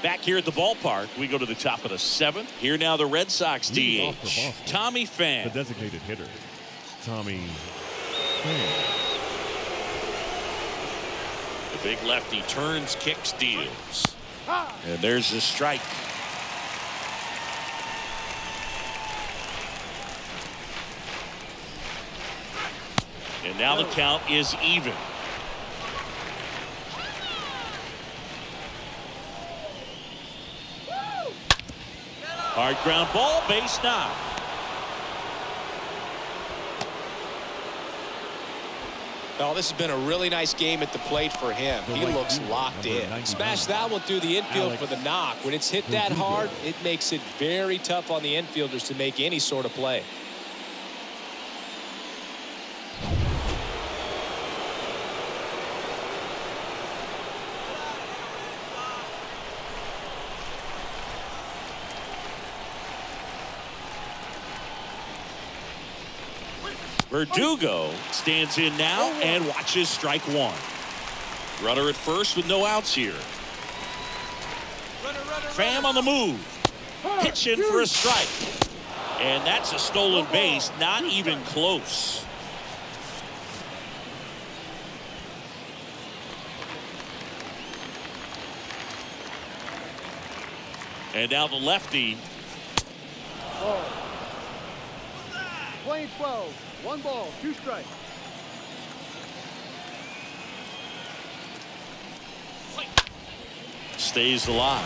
Back here at the ballpark, we go to the top of the 7th. Here now the Red Sox DH, Tommy Pham. The designated hitter, Tommy Pham. The big lefty turns, kicks, deals. And there's the strike. And now the count is even. Hard ground ball, base knock. Well, this has been a really nice game at the plate for him. He looks locked in. Smash that one through the infield for the knock. When it's hit that hard, it makes it very tough on the infielders to make any sort of play. Verdugo stands in now and watches strike 1. Runner at first with no outs here. Pham on the move. Pitching for a strike. And that's a stolen base, not even close. And now the lefty. Playing 12. 1 ball, 2 strikes. Stays alive.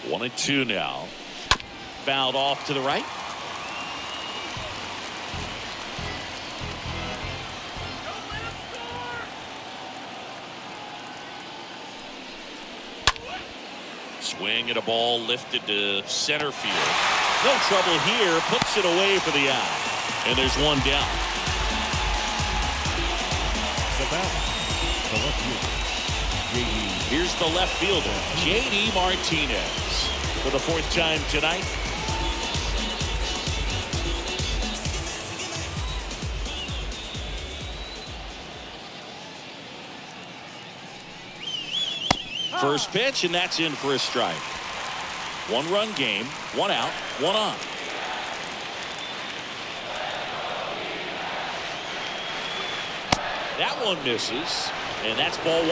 One and 2 now. Fouled off to the right. Swing at a ball lifted to center field. No trouble here. Puts it away for the out. And there's one down. Here's the left fielder, J.D. Martinez, for the 4th time tonight. First pitch, and that's in for a strike. 1-run game, 1 out, 1 on. That one misses, and that's ball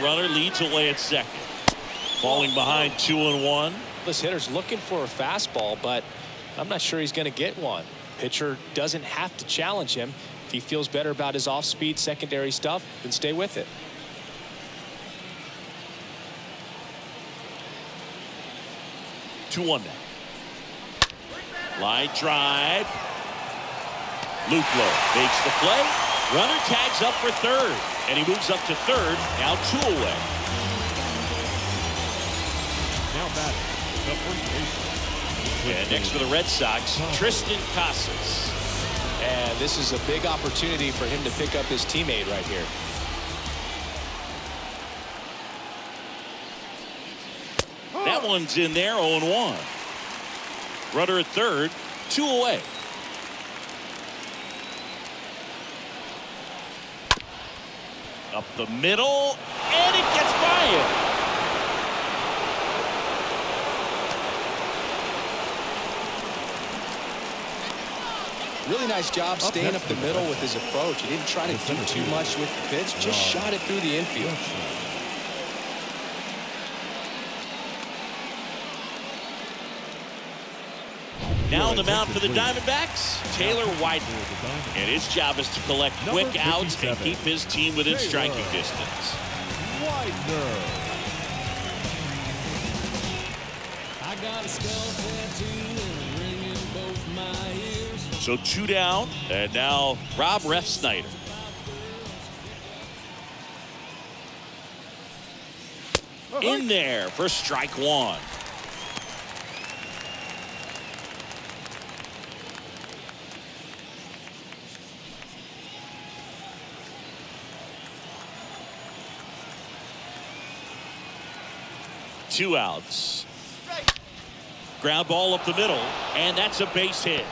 1. Runner leads away at second. Falling behind 2-1. This hitter's looking for a fastball, but I'm not sure he's going to get one. Pitcher doesn't have to challenge him. If he feels better about his off-speed secondary stuff, then stay with it. Two one now. Line drive. Luplo makes the play. Runner tags up for third, and he moves up to third. Now 2 away. Now batting, the first baseman. And next for the Red Sox, Tristan Casas. And this is a big opportunity for him to pick up his teammate right here. That one's in there, 0-1. Runner at third, 2 away. Up the middle, and it gets by him. Really nice job staying up the middle with his approach. He didn't try to do too much with the pitch, just shot it through the infield. Now on the mound for the Diamondbacks, Taylor Widener. And his job is to collect quick outs and keep his team within striking distance. Widener. I got a skull tattoo and a ring in both my ears. So 2 down, and now Rob Refsnyder. In there for strike 1. Two outs. Ground ball up the middle, and that's a base hit.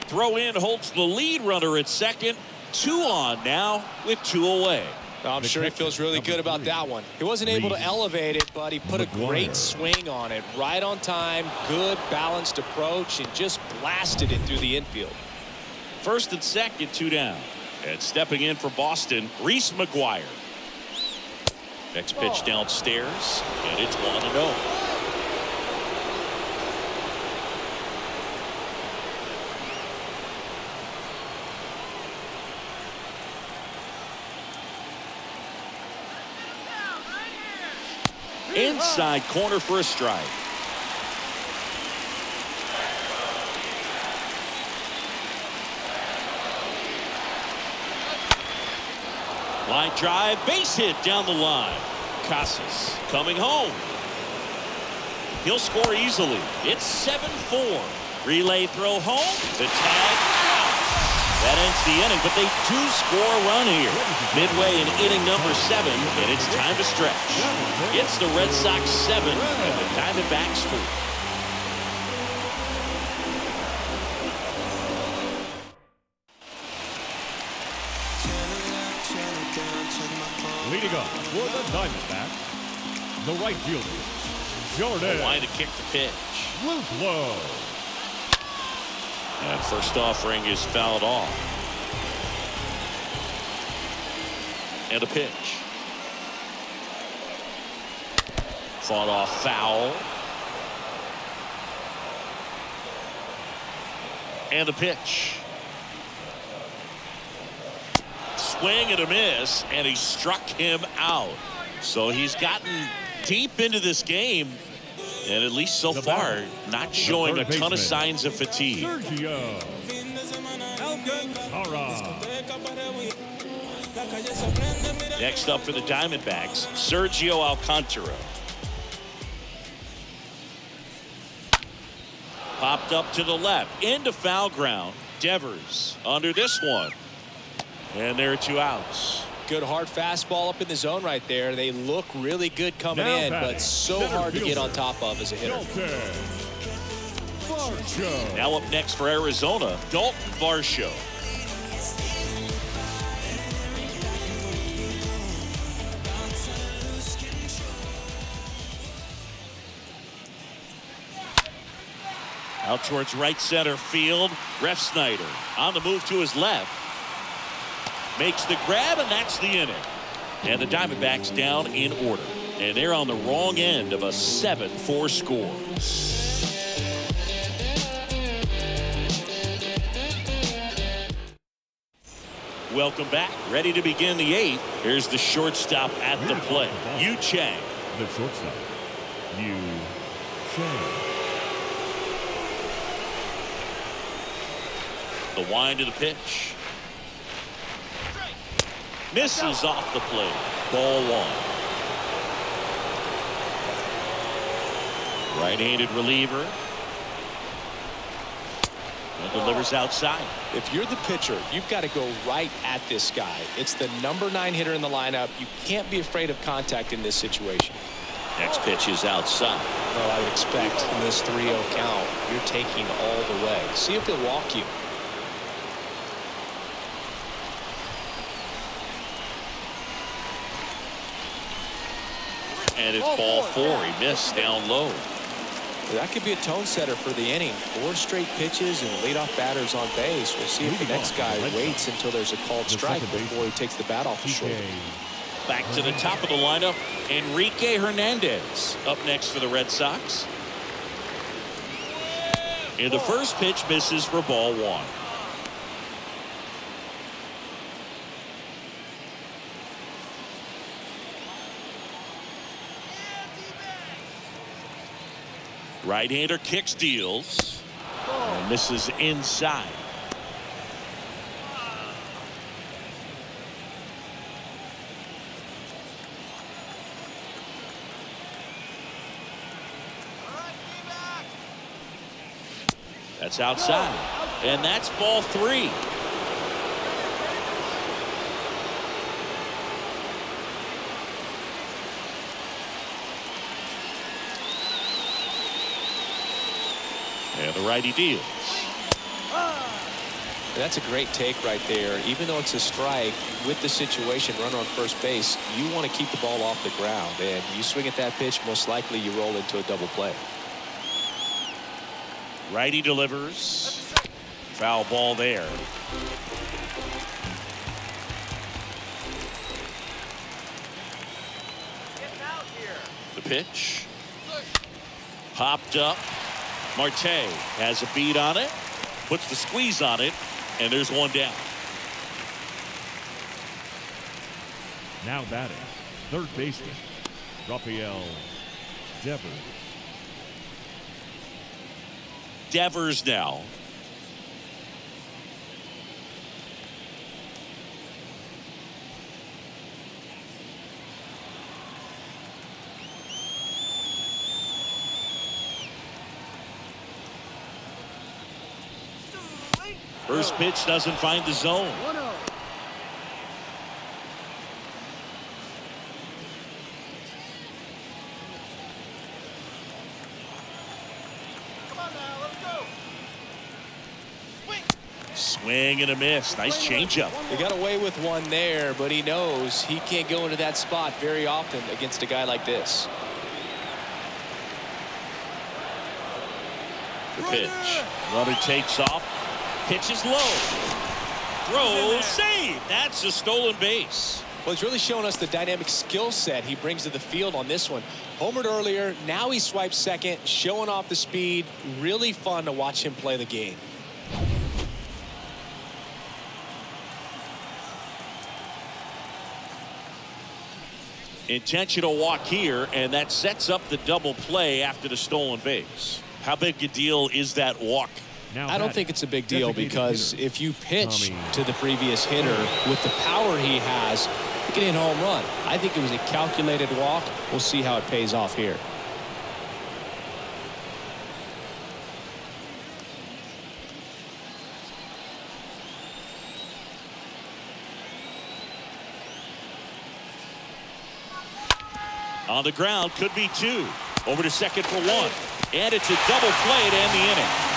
Throw in holds the lead runner at second. 2 on now with 2 away. I'm sure he feels really good about that one. He wasn't able to elevate it, but he put a great swing on it. Right on time, good balanced approach, and just blasted it through the infield. First and second, 2 down. And stepping in for Boston, Reese McGuire. Next pitch downstairs, and it's 1-0. Inside corner for a strike. Line drive, base hit down the line. Casas coming home. He'll score easily. It's 7-4. Relay throw home. The tag out. That ends the inning, but they do score a run here. Midway in inning number 7, and it's time to stretch. It's the Red Sox 7 and the Diamondbacks 4. Leading up for the Diamondbacks, the right fielder, Jordan. Line to kick the pitch. Luplo. And first offering is fouled off. And a pitch. Fought off foul. And a pitch. Swing and a miss, and he struck him out. So he's gotten deep into this game, and at least so far, not showing a ton of signs of fatigue. Sergio Alcantara. Next up for the Diamondbacks, Sergio Alcantara. Popped up to the left, into foul ground. Devers under this one. And there are 2 outs. Good hard fastball up in the zone right there. They look really good coming in, but so hard to get on top of as a hitter. Varsho. Now up next for Arizona, Dalton Varsho. Out towards right center field. Ref Snyder on the move to his left. Makes the grab, and that's the inning. And the Diamondbacks down in order. And they're on the wrong end of a 7-4 score. Welcome back. Ready to begin the 8th. Here's the shortstop at the plate. Yu Chang. The shortstop, Yu Chang. The wind of the pitch. Misses off the plate. Ball 1. Right-handed reliever. And delivers outside. If you're the pitcher, you've got to go right at this guy. It's the number 9 hitter in the lineup. You can't be afraid of contact in this situation. Next pitch is outside. Well, I would expect in this 3-0 count, you're taking all the way. See if he'll walk you. And it's ball 4. He missed down low. That could be a tone setter for the inning. 4 straight pitches and leadoff batters on base. We'll see if the next guy waits until there's a called strike before he takes the bat off the shoulder. Back to the top of the lineup, Enrique Hernandez up next for the Red Sox. And the first pitch misses for ball 1. Right-hander kick steals and misses inside. That's outside, and that's ball 3. And the righty deals. That's a great take right there. Even though it's a strike, with the situation, runner on first base, you want to keep the ball off the ground. And you swing at that pitch, most likely you roll into a double play. Righty delivers. Foul ball there. The pitch. Popped up. Marte has a beat on it, puts the squeeze on it, and there's one down. Now batting, third baseman, Rafael Devers. Devers now. First pitch doesn't find the zone. 1-0. Come on now, let's go. Swing and a miss. Nice changeup. He got away with one there, but he knows he can't go into that spot very often against a guy like this. The pitch. Runner takes off. Pitch is low. Throw, save. That's a stolen base. Well, he's really showing us the dynamic skill set he brings to the field on this one. Homered earlier, now he swipes second, showing off the speed. Really fun to watch him play the game. Intentional walk here, and that sets up the double play after the stolen base. How big a deal is that walk? Now I don't think it's a big deal because if you pitch to the previous hitter with the power he has, you can hit a home run. I think it was a calculated walk. We'll see how it pays off here. On the ground, could be 2. Over to second for 1. And it's a double play to end the inning.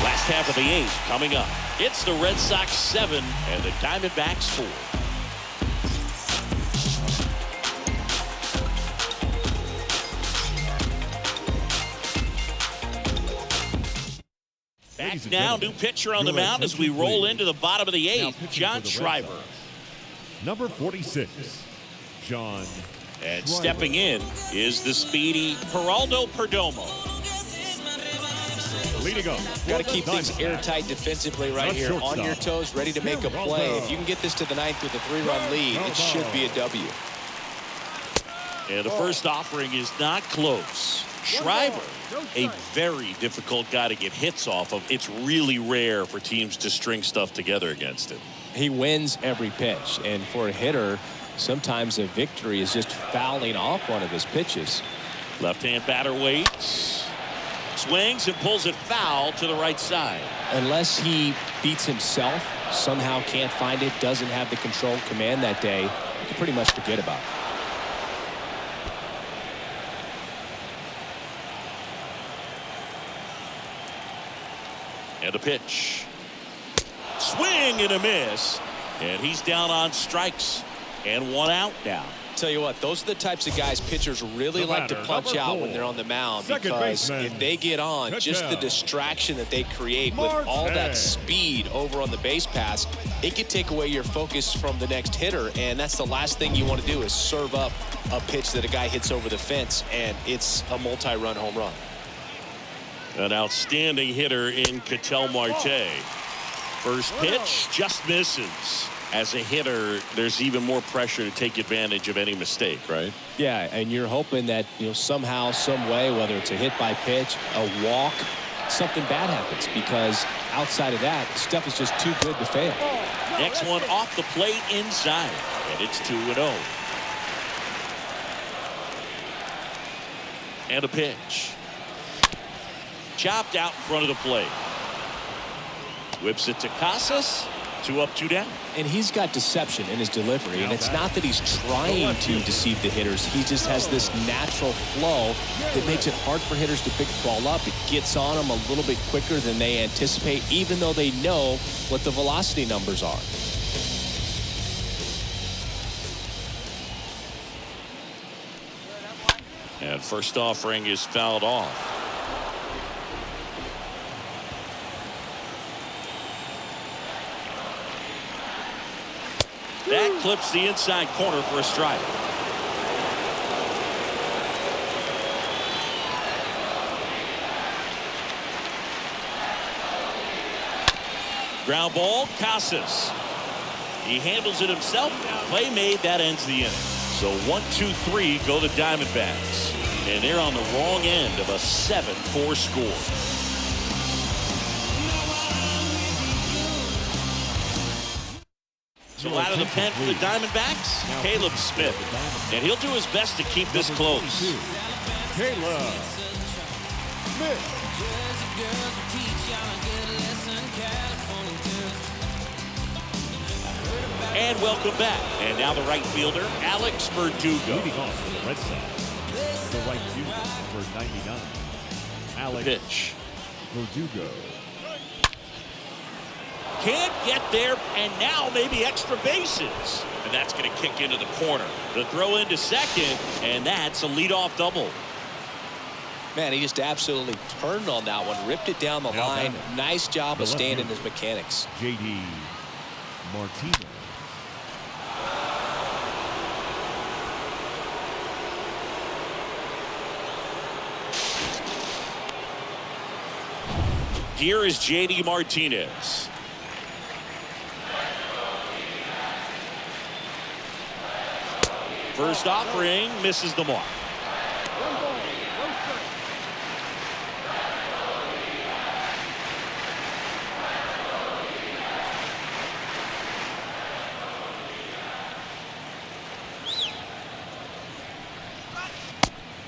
Last half of the 8th coming up. It's the Red Sox 7 and the Diamondbacks 4. Back now, new pitcher on the mound as we roll into the bottom of the 8th, John Schreiber. Number 46, John. And stepping in is the speedy Geraldo Perdomo. Leading off. Got to keep things airtight defensively right here, on your toes, ready to make a play. If you can get this to the 9th with a 3-run lead, it should be a W. And the first offering is not close. Schreiber, a very difficult guy to get hits off of. It's really rare for teams to string stuff together against him. He wins every pitch, and for a hitter, sometimes a victory is just fouling off one of his pitches. Left-hand batter waits, swings and pulls it foul to the right side. Unless he beats himself, somehow can't find it, doesn't have the control command that day, you can pretty much forget about it. And a pitch. Swing and a miss. And he's down on strikes. And 1 out now. Tell you what, those are the types of guys pitchers really like to punch out when they're on the mound, because if they get on, just the distraction that they create with all that speed over on the base pass, it could take away your focus from the next hitter, and that's the last thing you want to do is serve up a pitch that a guy hits over the fence, and it's a multi-run home run. An outstanding hitter in Ketel Marte. First pitch just misses. As a hitter, there's even more pressure to take advantage of any mistake, right? Yeah, and you're hoping that, somehow, some way, whether it's a hit by pitch, a walk, something bad happens, because outside of that, stuff is just too good to fail. Next one off the plate inside, and it's 2-0. And a pitch. Chopped out in front of the plate. Whips it to Casas. 2 up, 2 down. And he's got deception in his delivery, and it's not that he's trying to deceive the hitters. He just has this natural flow that makes it hard for hitters to pick the ball up. It gets on them a little bit quicker than they anticipate, even though they know what the velocity numbers are. And first offering is fouled off. That clips the inside corner for a strike. Ground ball, Casas. He handles it himself. Play made, that ends the inning. So 1-2-3 go the Diamondbacks. And they're on the wrong end of a 7-4 score. So out of the pen for the Diamondbacks, Caleb Smith. And he'll do his best to keep this close. Caleb Smith. And welcome back. And now the right fielder, Alex Verdugo. Leading off for the Red Sox, the right fielder, number 99, Alex Pitch. Verdugo. Can't get there, and now maybe extra bases. And that's going to kick into the corner. The throw into second, and that's a leadoff double. Man, he just absolutely turned on that one, ripped it down the line. Nice job of staying in his mechanics. J.D. Martinez. Here is J.D. Martinez. First offering misses the mark.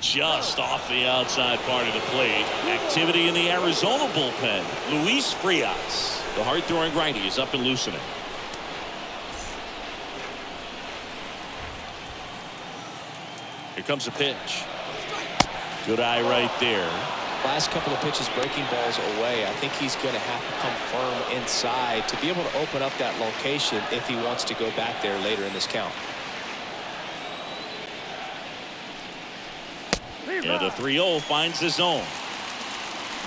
Just off the outside part of the plate. Activity in the Arizona bullpen. Luis Frias, the hard-throwing righty, is up and loosening. Here comes a pitch. Good eye right there. Last couple of pitches breaking balls away. I think he's going to have to come firm inside to be able to open up that location if he wants to go back there later in this count. And the 3-0 finds the zone.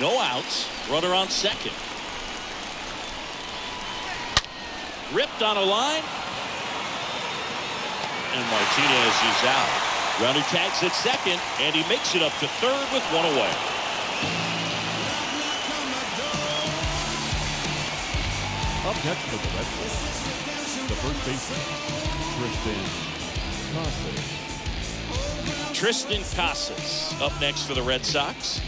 No outs. Runner on second. Ripped on a line. And Martinez is out. Runner tags at second, and he makes it up to third with one away. Up next for the Red Sox, the first baseman, Tristan Casas. Tristan Casas up next for the Red Sox.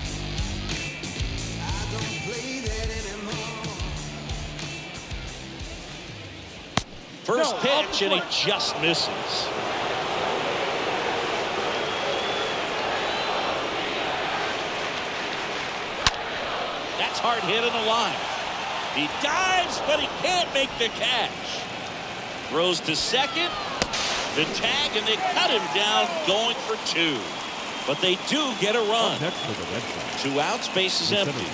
First pitch, and he just misses. That's hard hit in the line. He dives, but he can't make the catch. Throws to second. The tag, and they cut him down going for two. But they do get a run. Next for the Red Sox, 2 outs, bases empty.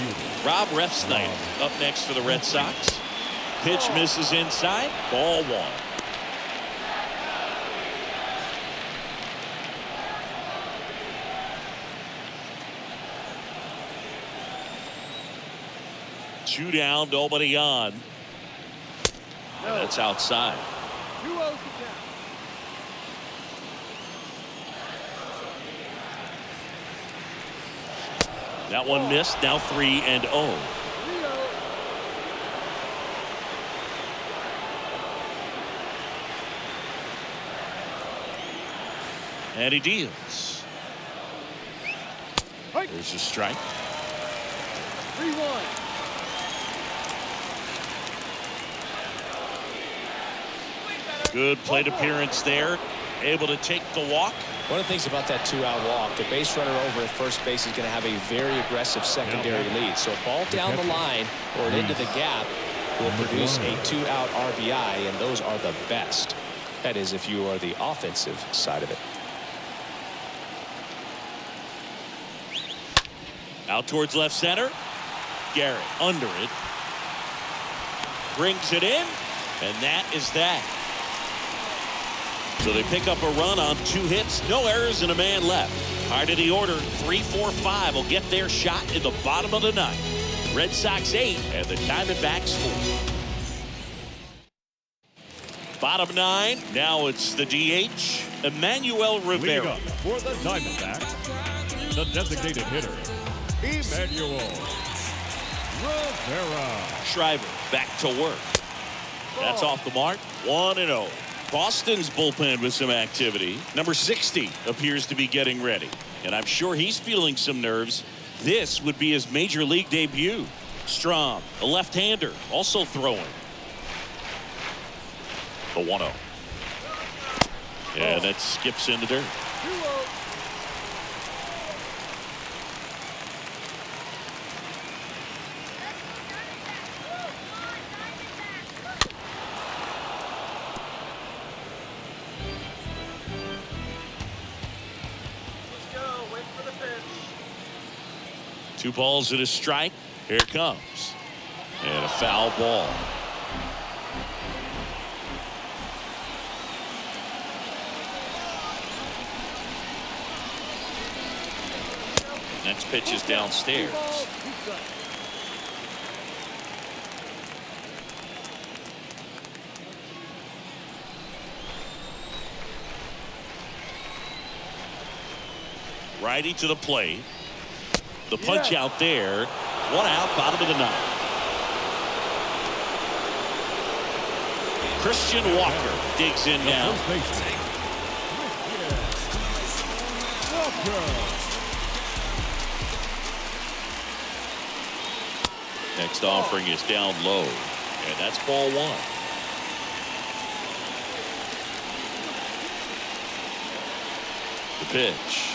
Rob Refsnyder up next for the Red Sox. Pitch misses inside. Ball 1. Two down, nobody on. That's outside. 2-0 to count. That one missed. Now 3-0. 3-0. And he deals. There's a strike. 3-1. Good plate appearance there. Able to take the walk. One of the things about that 2-out walk, the base runner over at first base is going to have a very aggressive secondary lead. So a ball down the line or into the gap will produce a 2-out RBI, and those are the best. That is, if you are the offensive side of it. Out towards left center. Garrett under it. Brings it in, and that is that. So they pick up a run on 2 hits, no errors, and a man left. Hard of the order, 3-4-5 will get their shot in the bottom of the 9th. Red Sox 8 and the Diamondbacks 4. Bottom 9, now it's the DH, Emmanuel Leading Rivera. up for the Diamondbacks, the designated hitter, Emmanuel Rivera. Shriver back to work. That's off the mark, 1-0. Boston's bullpen with some activity. Number 60 appears to be getting ready, and I'm sure he's feeling some nerves. This would be his major league debut. Strom, a left-hander, also throwing. The 1-0. And that skips in the dirt. 2-0. Two balls and a strike. Here it comes. And a foul ball. Next pitch is downstairs. Righty to the plate. The punch out there. 1 out, bottom of the 9th. Christian Walker digs in now. Next offering is down low, and that's ball 1. The pitch.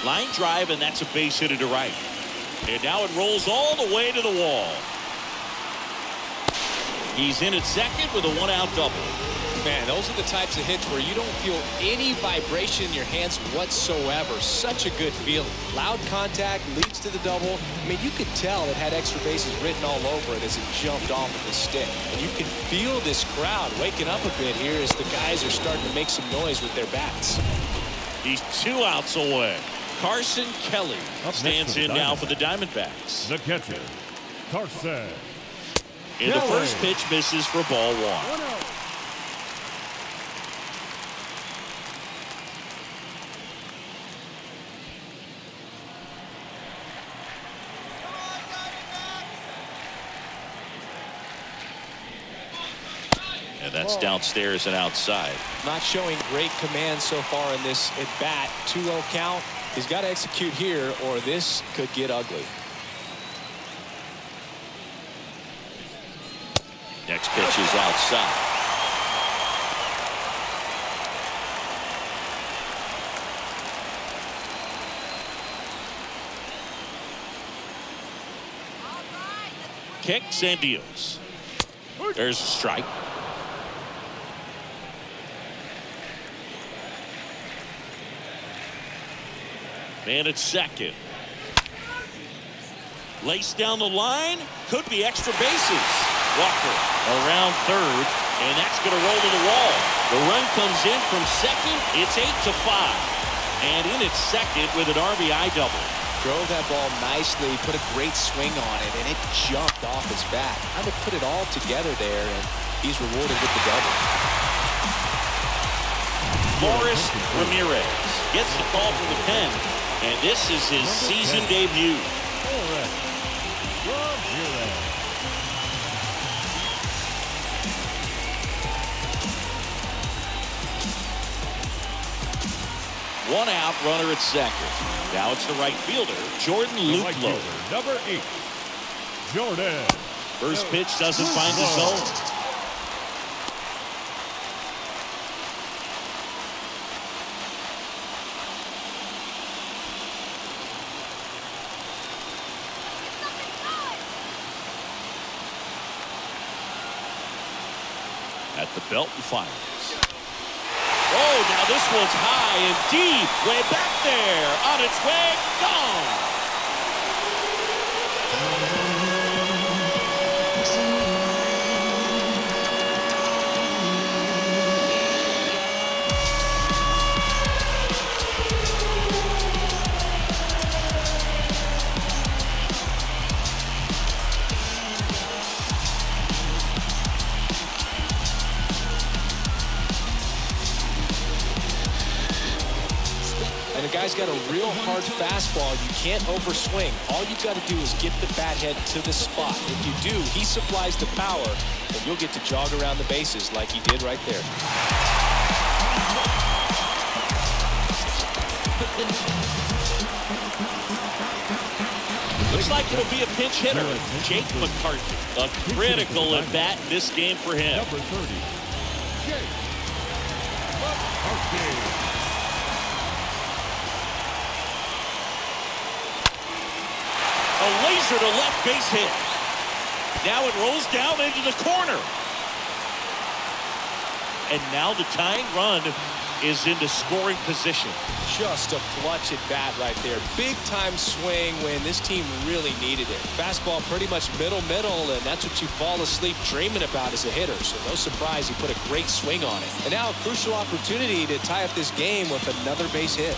Line drive, and that's a base hit to right. And now it rolls all the way to the wall. He's in at second with a 1-out double. Man, those are the types of hits where you don't feel any vibration in your hands whatsoever. Such a good feeling. Loud contact leads to the double. I mean, you could tell it had extra bases written all over it as it jumped off of the stick. And you can feel this crowd waking up a bit here as the guys are starting to make some noise with their bats. He's 2 outs away. Carson Kelly stands in now for the Diamondbacks. The catcher, Carson. And the first pitch misses for ball 1. And that's downstairs and outside. Not showing great command so far in this at bat. 2-0 count. He's got to execute here or this could get ugly. Next pitch is outside. Kicks and deals. There's a strike. Man at second. Lace down the line. Could be extra bases. Walker around third. And that's going to roll to the wall. The run comes in from second. It's 8-5. And in at second with an RBI double. Drove that ball nicely, put a great swing on it, and it jumped off his bat. Trying to put it all together there, and he's rewarded with the double. Morris Ramirez gets the call from the pen, and this is his season debut. One out, runner at second. Now it's the right fielder, Jordan Luplow. Number 8, Jordan. First pitch doesn't find the zone. At the belt and fires. Oh, now this one's high and deep. Way back there. On its way. Gone. And the guy's got a real hard fastball. You can't overswing. All you've got to do is get the bat head to the spot. If you do, he supplies the power, and you'll get to jog around the bases like he did right there. Looks like it'll be a pinch hitter. Jake McCarthy. A critical at bat this game for him. Number 30, Jake McCarthy. A laser to left base hit. Now it rolls down into the corner. And now the tying run is into scoring position. Just a clutch at bat right there. Big time swing when this team really needed it. Fastball pretty much middle, and that's what you fall asleep dreaming about as a hitter. So no surprise he put a great swing on it. And now a crucial opportunity to tie up this game with another base hit.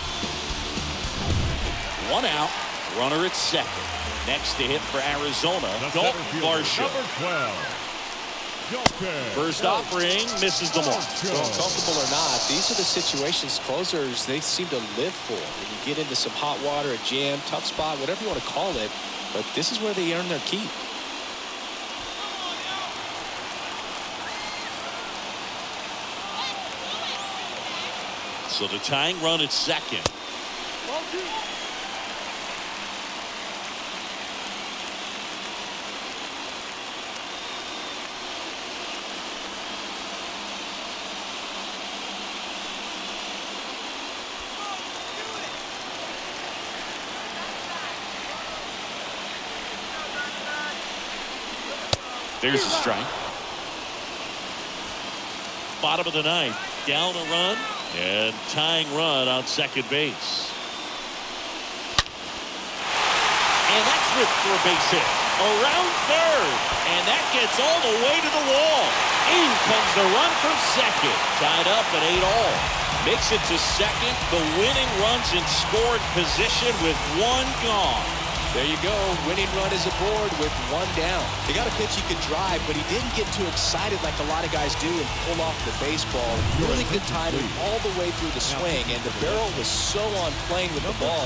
One out, runner at second. Next to hit for Arizona, Dalton Varsho. Number 12, Dalton. First offering, misses the mark. Well, comfortable or not, these are the situations closers they seem to live for. When you get into some hot water, a jam, tough spot, whatever you want to call it, but this is where they earn their keep. So the tying run at second. There's a strike. bottom of the ninth. Down a run and tying run on second base. And that's ripped for a base hit. Around third. And that gets all the way to the wall. In comes the run from second. Tied up at 8-all. Makes it to second. The winning run's in scored position with one gone. There you go. Winning run is aboard with one down. They got a pitch he could drive, but he didn't get too excited like a lot of guys do and pull off the baseball. Really good timing all the way through the swing, and the barrel was so on plane with the ball.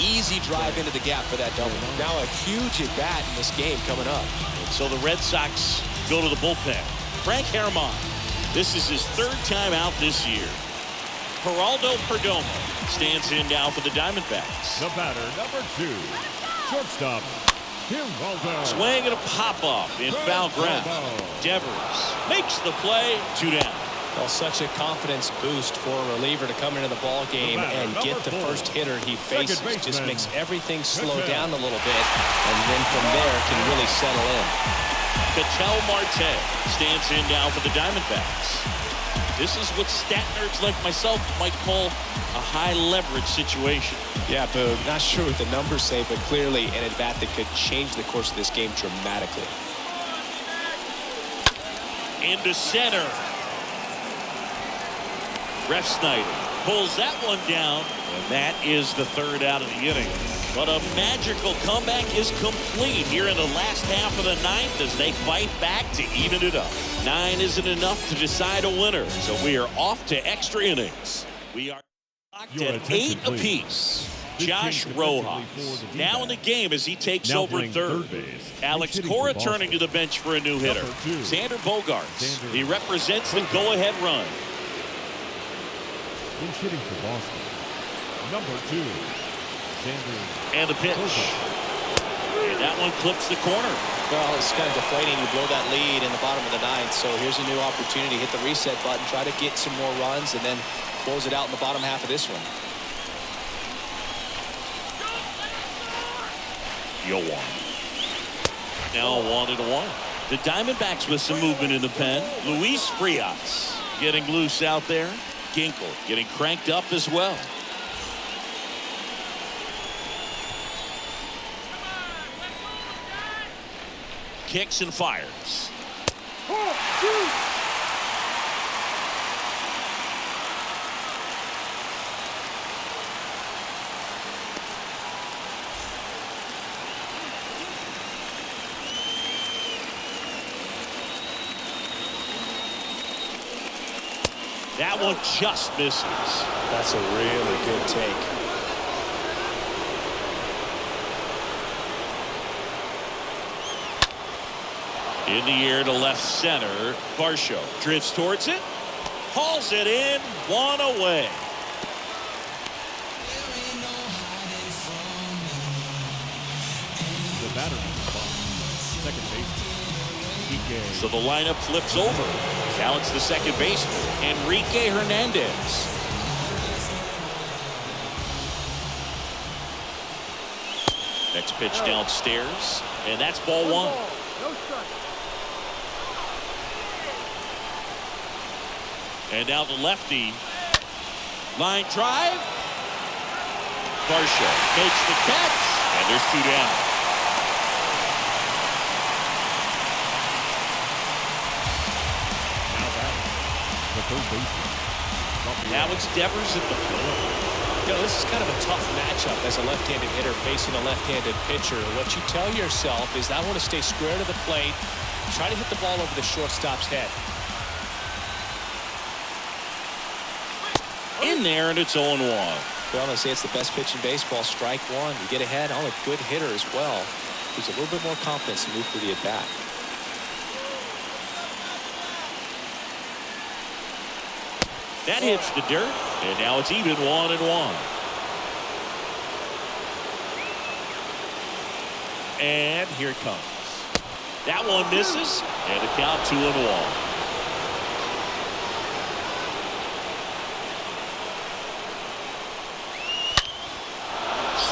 Easy drive into the gap for that double. Now a huge at bat in this game coming up. So the Red Sox go to the bullpen. Frank Herman. This is his third time out this year. Geraldo Perdomo stands in now for the Diamondbacks. The batter, number 2, shortstop, Geraldo. Swing and a pop-off in foul ground. Devers makes the play, 2 down. Well, such a confidence boost for a reliever to come into the ball game and get the first hitter he faces. Just makes everything slow down a little bit, and then from there can really settle in. Ketel Marte stands in now for the Diamondbacks. This is what stat nerds like myself might call a high-leverage situation. Yeah, Boog, not sure what the numbers say, but clearly an at-bat that could change the course of this game dramatically. Into center. Ref Snyder pulls that one down, and that is the third out of the inning. But a magical comeback is complete here in the last half of the ninth as they fight back to even it up. 9 isn't enough to decide a winner, so we are off to extra innings. We are locked at 8 apiece. Josh Rojas now in the game as he takes over third. Alex Cora turning to the bench for a new hitter. Xander Bogaerts. He represents the go-ahead run. He's hitting for Boston. Number 2, Xander. And the pitch. And that one clips the corner. Well, it's kind of deflating. You blow that lead in the bottom of the ninth, so here's a new opportunity. Hit the reset button, try to get some more runs, and then close it out in the bottom half of this one. Yoan. Now 1-1. The Diamondbacks with some movement in the pen. Luis Frias getting loose out there. Ginkel getting cranked up as well. Kicks and fires. That one just misses. That's a really good take. In the air to left center. Varsho drifts towards it. Hauls it in. 1 away. The batter, second baseman. So the lineup flips over. Now it's the second baseman, Enrique Hernandez. Next pitch downstairs, and that's ball 1. No strike. And now the lefty. Line drive. Varsho makes the catch, and there's 2 down. Now it's Devers at the plate. You know, this is kind of a tough matchup as a left-handed hitter facing a left-handed pitcher. What you tell yourself is I want to stay square to the plate, try to hit the ball over the shortstop's head. In there, and it's 0-1. Well, they say it's the best pitch in baseball. Strike 1. You get ahead on a good hitter as well. Who's a little bit more confidence to move through the at-bat. That hits the dirt, and now it's even 1-1. And here it comes. That one misses, and the count 2-1.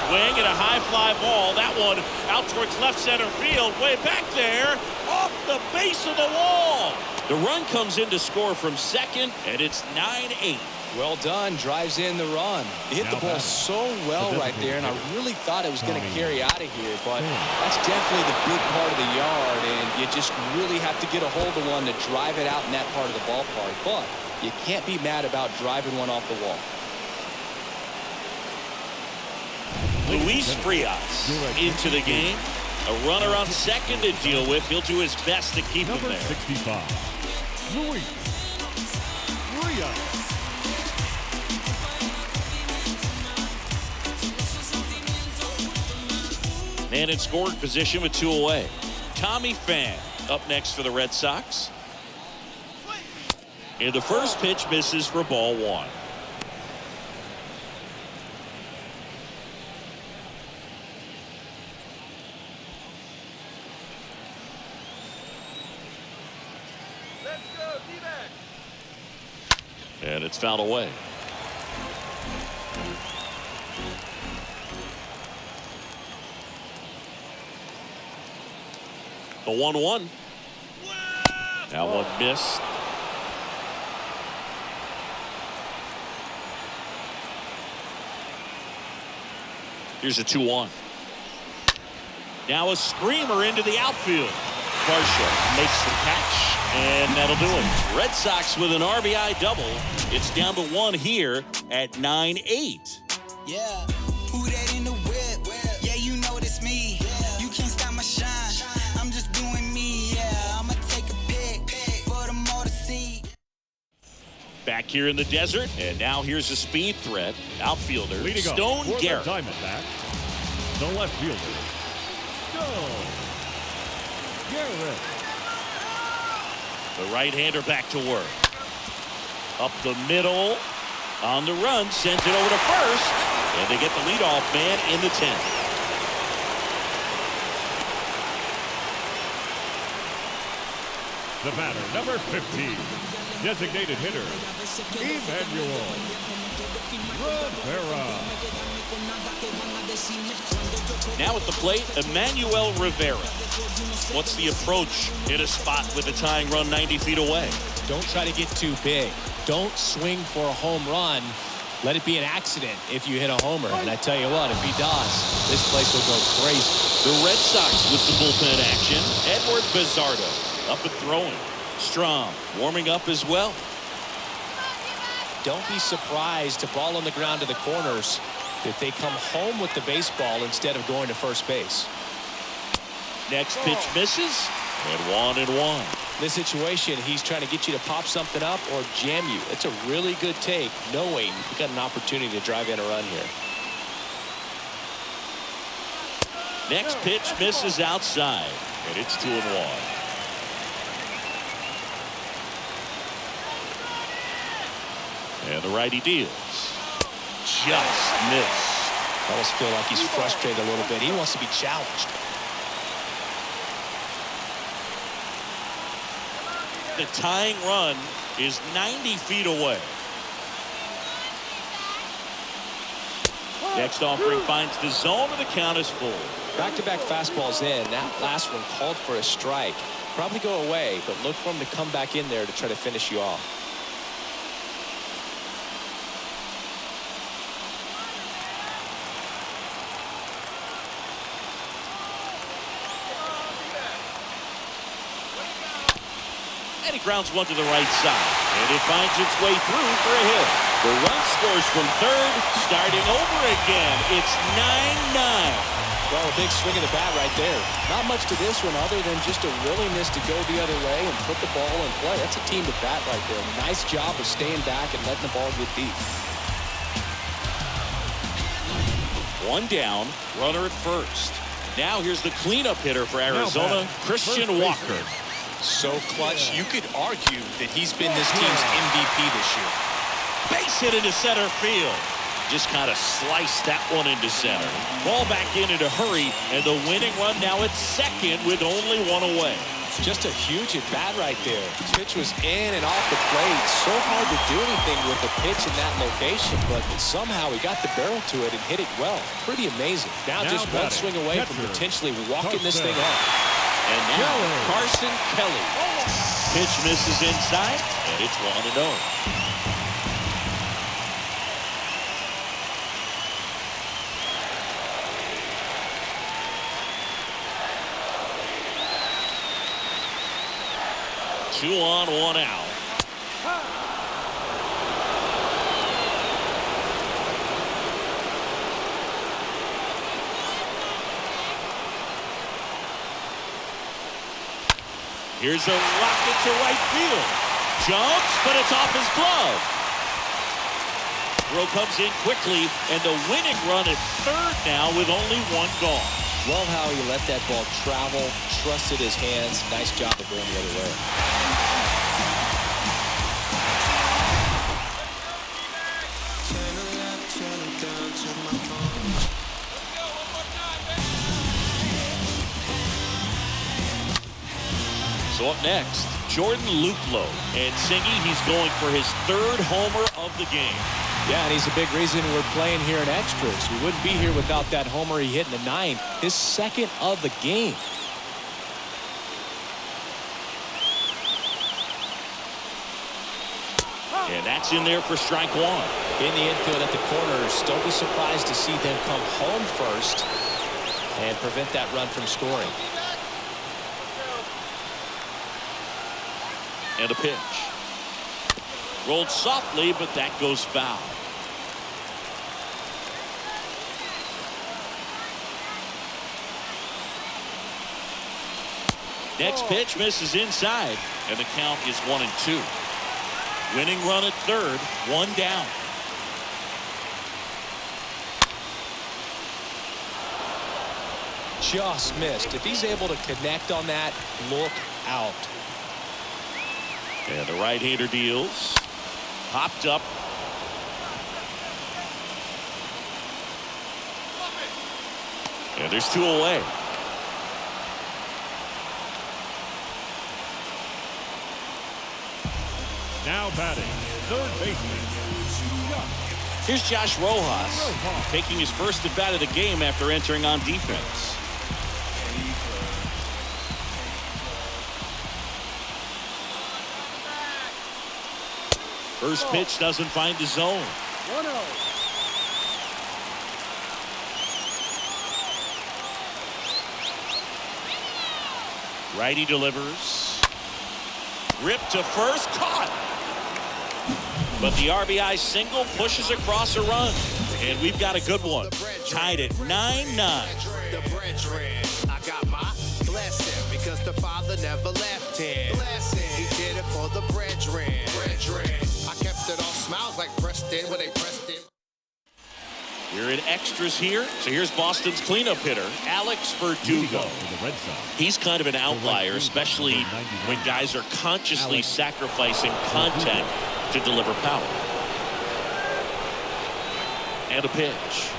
Swing and a high fly ball. That one out towards left center field, way back there, off the base of the wall. The run comes in to score from second, and it's 9-8. Well done. Drives in the run. He hit the ball so well right there, and I really thought it was going to carry out of here, but that's definitely the big part of the yard, and you just really have to get a hold of one to drive it out in that part of the ballpark. But you can't be mad about driving one off the wall. Luis Frias into the game. A runner on second to deal with. He'll do his best to keep him there. 65, Luis Frias. Man in scoring position with 2 away. Tommy Pham up next for the Red Sox. And the first pitch misses for ball 1. Let's go, D-backs. And it's fouled away. The 1-1. That one missed. Here's a 2-1. Now a screamer into the outfield. Varsho makes the catch, and that'll do it. Red Sox with an RBI double. It's down to 1 here at 9-8. Yeah, who that in the whip? Yeah, you know it's me. You can't stop my shine. I'm just doing me. Yeah, I'ma take a pic for them all to see. Back here in the desert, and now here's a speed threat. Outfielder Leading Stone up for Garrett. the Diamondbacks, the left fielder, Stone Garrett. The right-hander back to work. Up the middle. On the run. Sends it over to first. And they get the leadoff man in the 10th. The batter, number 15, designated hitter, Emmanuel Rivera. Now at the plate, Emmanuel Rivera. What's the approach in a spot with a tying run 90 feet away? Don't try to get too big. Don't swing for a home run. Let it be an accident if you hit a homer. And I tell you what, if he does, this place will go crazy. The Red Sox with the bullpen action. Edward Bizzardo up and throwing. Strom warming up as well. Don't be surprised to ball on the ground to the corners if they come home with the baseball instead of going to first base. Next pitch misses. And 1-1. This situation, he's trying to get you to pop something up or jam you. It's a really good take, knowing you got an opportunity to drive in a run here. Next pitch misses outside, and it's 2-1. And the righty deals. Just missed. I almost feel like he's frustrated a little bit. He wants to be challenged. The tying run is 90 feet away. Next offering finds the zone, and the count is full. Back-to-back fastballs in. That last one called for a strike. Probably go away, but look for him to come back in there to try to finish you off. And he grounds one to the right side. And it finds its way through for a hit. The run scores from third, starting over again. It's 9-9. Well, a big swing of the bat right there. Not much to this one other than just a willingness to go the other way and put the ball in play. That's a team to bat right there. Nice job of staying back and letting the ball get deep. One down, runner at first. Now here's the cleanup hitter for Arizona, Christian Walker. So clutch, you could argue that he's been this team's MVP this year. Base hit into center field. Just kind of sliced that one into center. Ball back in a hurry, and the winning run now at second with only 1 away. Just a huge at bat right there. Pitch was in and off the plate. So hard to do anything with the pitch in that location, but somehow he got the barrel to it and hit it well. Pretty amazing. Now just one swing away from potentially walking this thing off. And now Carson Kelly. Pitch misses inside, and it's 1-0. Two on, one out. Here's a rocket to right field. Jumps, but it's off his glove. Throw comes in quickly, and the winning run at third now with only one gone. Love how he let that ball travel, trusted his hands. Nice job of going the other way. So up next, Jordan Luplow. And Singy, he's going for his third homer of the game. Yeah, and he's a big reason we're playing here in extras. We wouldn't be here without that homer he hit in the ninth. His second of the game. And that's in there for strike one. In the infield at the corners, don't be surprised to see them come home first and prevent that run from scoring. And a pitch. Rolled softly, but that goes foul. Next pitch misses inside, and the count is 1-2. Winning run at third, one down. Just missed. If he's able to connect on that, look out. And the right-hander deals. Popped up. And there's two away. Now batting, third baseman. Here's Josh Rojas taking his first at bat of the game after entering on defense. First pitch doesn't find the zone. 1-0. Righty delivers. Ripped to first, caught. But the RBI single pushes across a run. And we've got a good one. Tied at 9-9. The brethren, I got my blessing because the father never left him. He did it for the brethren. I kept it all smiles like Preston when they pressed him. We're in extras here. So here's Boston's cleanup hitter, Alex Verdugo. He's kind of an outlier, especially when guys are consciously sacrificing contact to deliver power. And a pitch.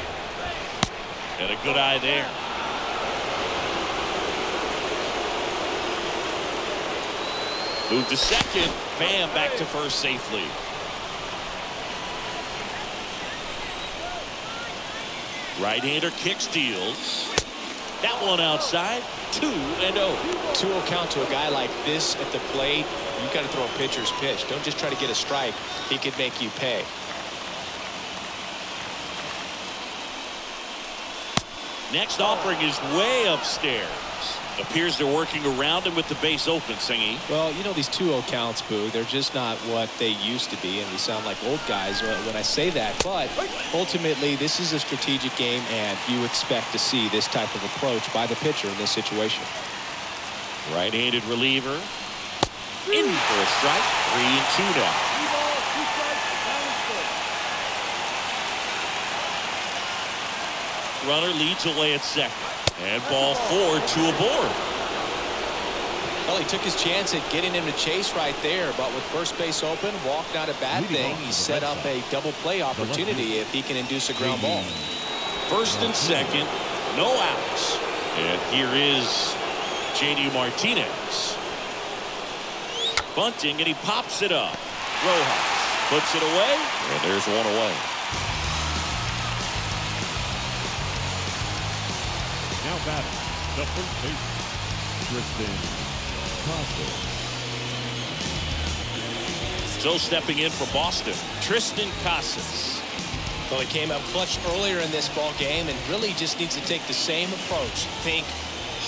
And a good eye there. Move to second. Bam, back to first safely. Right-hander kicks, deals. That one outside. 2-0. 2-0 count to a guy like this at the plate. You got to throw a pitcher's pitch. Don't just try to get a strike. He could make you pay. Next offering is way upstairs. Appears they're working around him with the base open, Singy. Well, you know, these 2-0 counts, Boo, they're just not what they used to be, and we sound like old guys when I say that. But ultimately, this is a strategic game, and you expect to see this type of approach by the pitcher in this situation. Right-handed reliever. In for a strike. 3-2 now. 2 strikes, Runner leads away at second. And ball 4, 2 aboard. Well, he took his chance at getting him to chase right there, but with first base open, walk not a bad thing. He set up a double play opportunity if he can induce a ground ball. First and second, no outs. And here is J.D. Martinez. Bunting, and he pops it up. Rojas puts it away, and there's one away. Now batting, the first baseman, Tristan Costa. So stepping in for Boston, Tristan Casas. Well, he came out clutch earlier in this ball game and really just needs to take the same approach. Think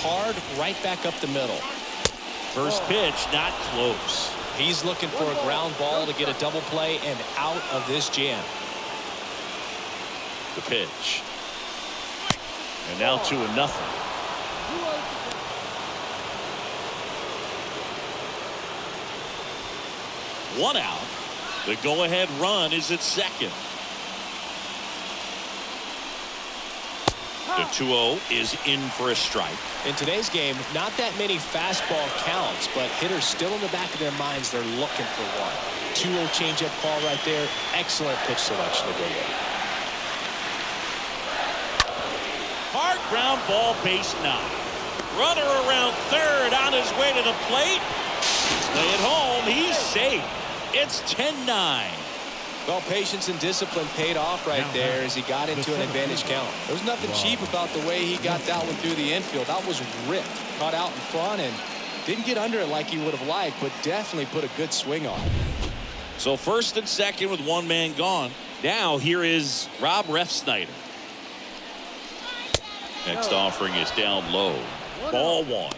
hard right back up the middle. First pitch, not close. He's looking for a ground ball to get a double play and out of this jam. The pitch. And now 2-0. One out. The go-ahead run is at second. The 2-0 is in for a strike. In today's game, not that many fastball counts, but hitters still in the back of their minds, they're looking for one. 2-0 changeup call right there. Excellent pitch selection to go with. Hard ground ball, base 9. Runner around third on his way to the plate. Stay at home. He's safe. It's 10-9. Well, patience and discipline paid off right there as he got into an advantage count. There's nothing cheap about the way he got that one through the infield. That was ripped. Caught out in front and didn't get under it like he would have liked, but definitely put a good swing on it. So first and second with one man gone. Now here is Rob Refsnyder. Next offering is down low. Ball 1.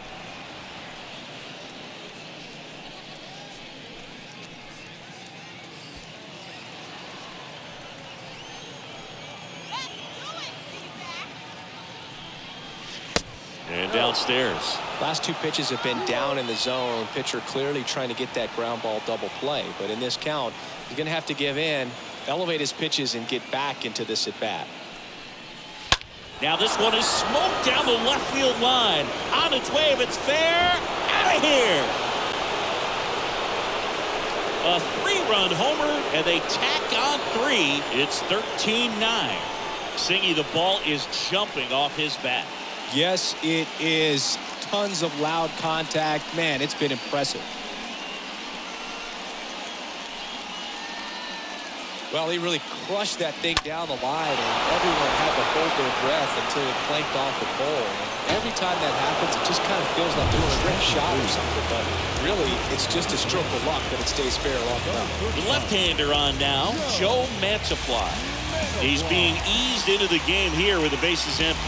And downstairs. Last two pitches have been down in the zone. Pitcher clearly trying to get that ground ball double play. But in this count, he's going to have to give in, elevate his pitches, and get back into this at bat. Now this one is smoked down the left field line. On its way, if it's fair, out of here. A 3-run homer, and they tack on 3. It's 13-9. Singy, the ball is jumping off his bat. Yes, it is. Tons of loud contact. Man, it's been impressive. Well, he really crushed that thing down the line, and everyone had to hold their breath until it clanked off the pole. And every time that happens, it just kind of feels like doing a straight shot or something. But really, it's just a stroke of luck that it stays fair long enough. The left-hander on now, Joe Mantiply. He's being eased into the game here with the bases empty.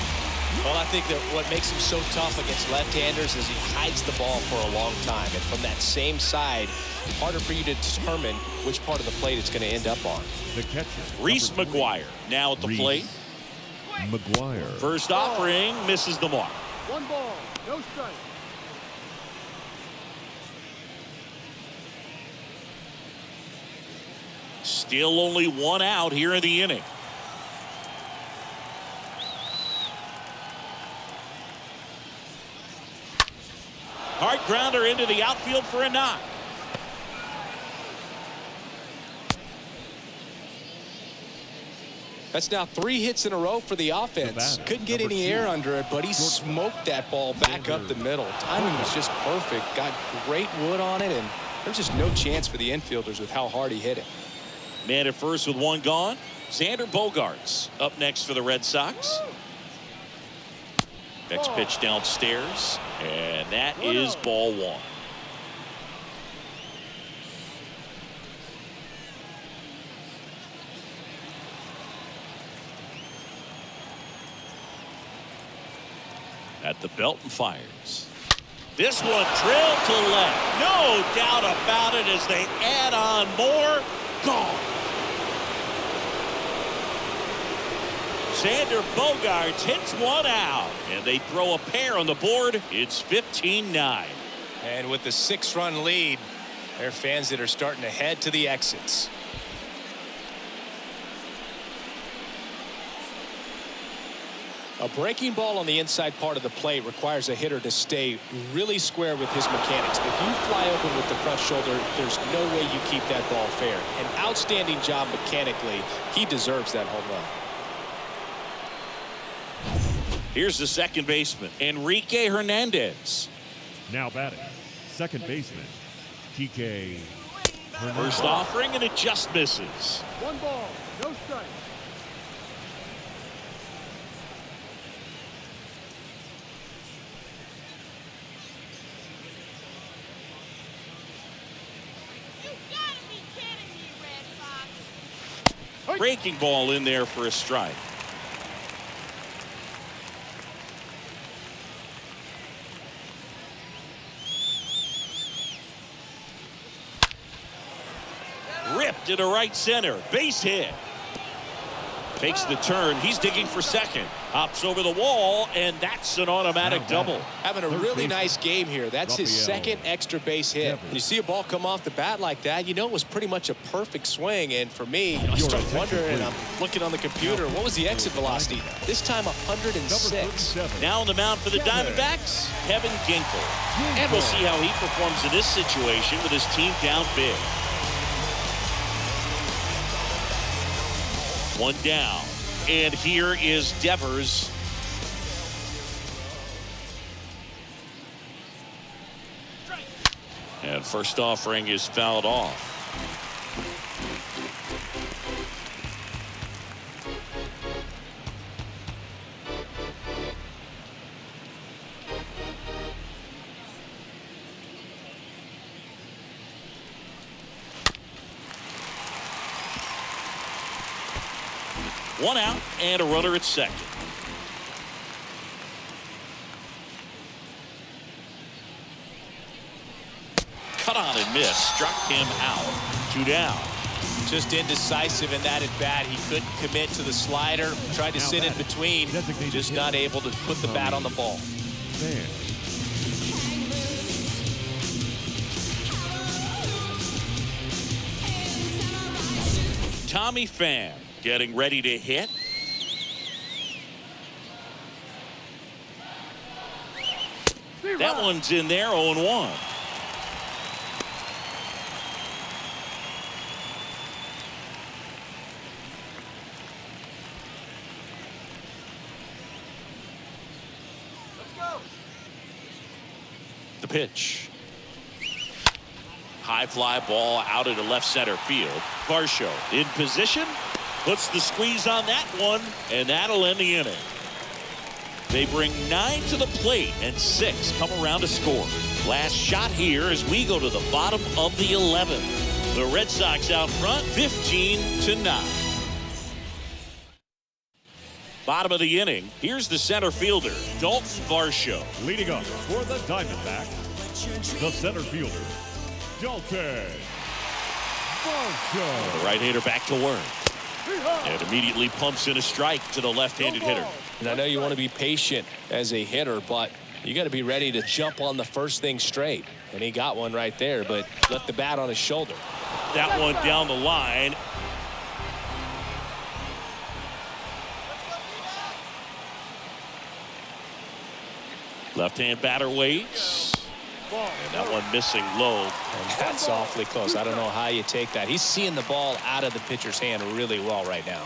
Well, I think that what makes him so tough against left-handers is he hides the ball for a long time. And from that same side, harder for you to determine which part of the plate it's going to end up on. The catcher, Reese McGuire now at the plate. McGuire. First offering misses the mark. 1 ball, no strike. Still only 1 out here in the inning. Hard grounder into the outfield for a knock. That's now 3 hits in a row for the offense. Couldn't get any air under it, but he smoked that ball back up the middle. Timing was just perfect. Got great wood on it, and there's just no chance for the infielders with how hard he hit it. Man at first with 1 gone. Xander Bogaerts up next for the Red Sox. Next pitch downstairs, and that is ball 1. At the belt and fires. This one drilled to left. No doubt about it as they add on more. Gone. Xander Bogaerts hits 1 out, and they throw a pair on the board. It's 15-9. And with the 6-run lead, there are fans that are starting to head to the exits. A breaking ball on the inside part of the plate requires a hitter to stay really square with his mechanics. If you fly open with the front shoulder, there's no way you keep that ball fair. An outstanding job mechanically. He deserves that home run. Here's the second baseman, Enrique Hernandez. Now batting, second baseman, TK Hernandez. First offering, and it just misses. 1 ball, no strike. Breaking ball in there for a strike. Ripped into right center. Base hit. Takes the turn. He's digging for second. Hops over the wall, and that's an automatic double. Having a really nice game here. That's his second extra base hit. You see a ball come off the bat like that, you know it was pretty much a perfect swing. And for me, I start wondering, and I'm looking on the computer, what was the exit velocity? This time 106. Now on the mound for the Diamondbacks, Kevin Ginkel. And we'll see how he performs in this situation with his team down big. One down, and here is Devers. And first offering is fouled off. One out and a runner at second. Cut on and missed. Struck him out. 2 down. Just indecisive in that at bat. He couldn't commit to the slider. Tried to sit in between. Just not able to put the bat on the ball. Tommy Pham getting ready to hit. That one's in there, 0-1. The pitch. High fly ball out into left center field. Varsho in position. Puts the squeeze on that one, and that'll end the inning. They bring 9 to the plate, and 6 come around to score. Last shot here as we go to the bottom of the 11th. The Red Sox out front, 15-9. Bottom of the inning, here's the center fielder, Dalton Varsho. Leading up for the Diamondbacks, the center fielder, Dalton Varsho. The right-hander back to work. And immediately pumps in a strike to the left-handed hitter. And I know you want to be patient as a hitter, but you got to be ready to jump on the first thing straight. And he got one right there, but left the bat on his shoulder. That one down the line. Left-hand batter waits. And that one missing low. And that's awfully close. I don't know how you take that. He's seeing the ball out of the pitcher's hand really well right now.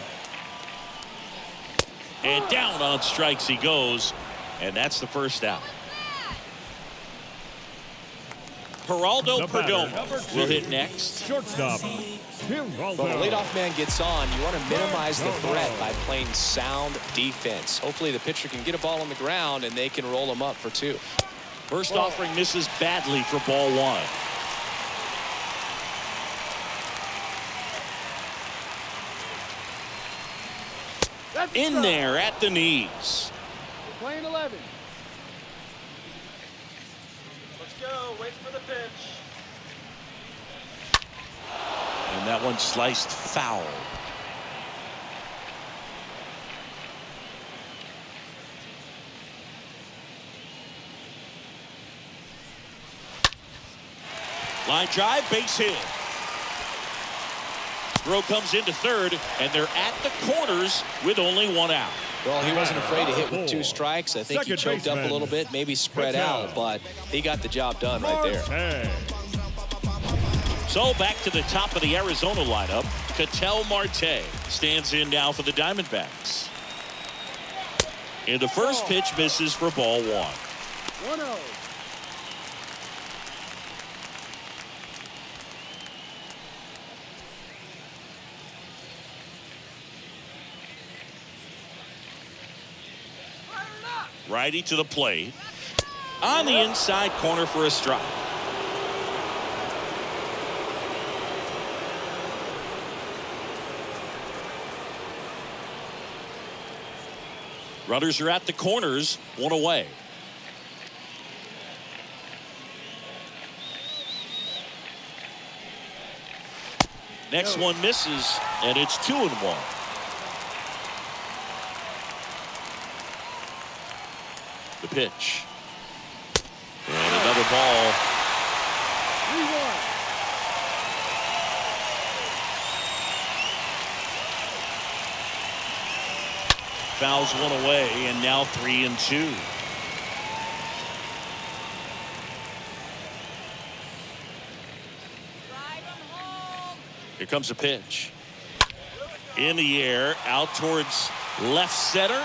And down on strikes he goes. And that's the first out. Geraldo Perdomo will hit next. Shortstop. Well, the leadoff man gets on. You want to minimize the threat by playing sound defense. Hopefully the pitcher can get a ball on the ground and they can roll him up for 2. First offering misses badly for ball 1. In there at the knees. Playing 11. Let's go. Wait for the pitch. And that one sliced foul. Line drive, base hit. Throw comes into third, and they're at the corners with only 1 out. Well, he wasn't afraid to hit with 2 strikes. I think he choked up a little bit, maybe spread out, but he got the job done right there. So back to the top of the Arizona lineup. Ketel Marte stands in now for the Diamondbacks. And the first pitch misses for ball 1. 1-0. Righty to the plate. On the inside corner for a strike. Runners are at the corners, 1 away. Next one misses, and it's 2-1. The pitch. And another ball. 3-1. Fouls 1 away, and now 3-2. Here comes a pitch. In the air, out towards left center.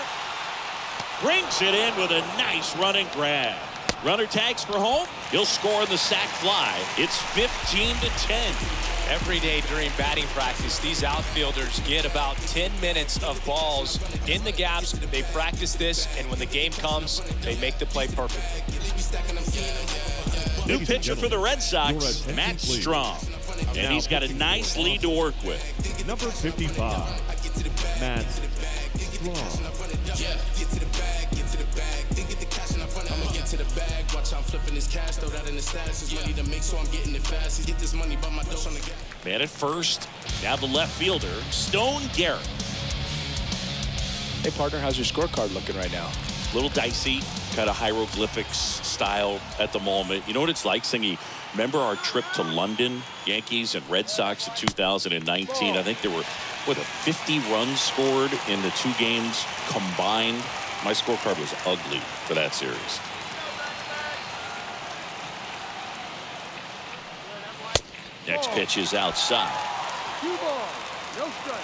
Brings it in with a nice running grab. Runner tags for home. He'll score in the sac fly. It's 15-10. Every day during batting practice, these outfielders get about 10 minutes of balls in the gaps. They practice this, and when the game comes, they make the play perfect. New pitcher for the Red Sox, Matt Strom. And he's got a nice lead to work with. Number 55, Matt Strom. To the bag, watch I'm flipping this cash, throw that in the stats. It's ready to make, so I'm getting it fast. Get this money, but my dosh on the gas. Man at first, now the left fielder, Stone Garrett. Hey, partner, how's your scorecard looking right now? Little dicey, kind of hieroglyphics style at the moment. You know what it's like, Singy? Remember our trip to London, Yankees and Red Sox in 2019? I think there were, 50 runs scored in the 2 games combined. My scorecard was ugly for that series. Next pitch is outside. 2 balls, no strike.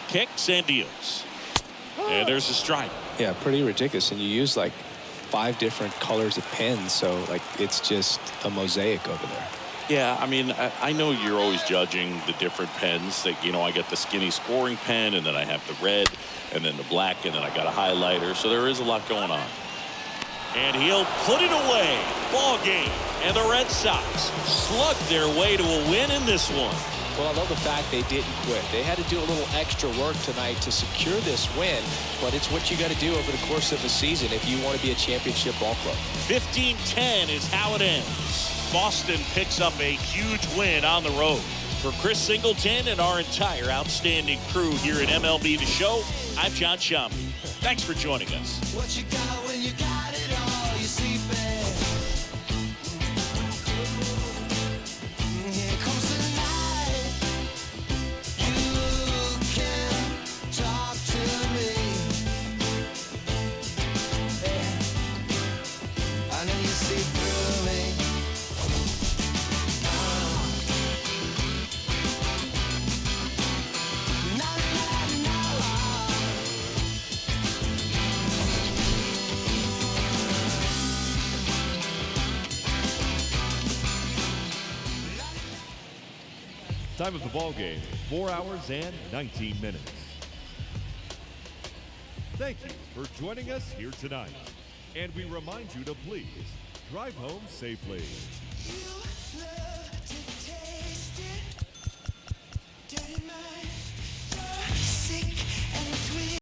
Kicks and deals. And there's a strike. Yeah, pretty ridiculous. And you use like 5 different colors of pens, so like it's just a mosaic over there. Yeah, I mean, I know you're always judging the different pens. That, you know, I got the skinny scoring pen, and then I have the red, and then the black, and then I got a highlighter. So there is a lot going on. And he'll put it away. Ball game. And the Red Sox slug their way to a win in this one. Well, I love the fact they didn't quit. They had to do a little extra work tonight to secure this win, but it's what you got to do over the course of a season if you want to be a championship ball club. 15-10 is how it ends. Boston picks up a huge win on the road. For Chris Singleton and our entire outstanding crew here at MLB The Show, I'm John Shambi. Thanks for joining us. What you got when you got it all, you see, babe. Here comes the night. You can talk to me. Yeah. I know you see through me. Time of the ball game, 4 hours and 19 minutes. Thank you for joining us here tonight. And we remind you to please drive home safely.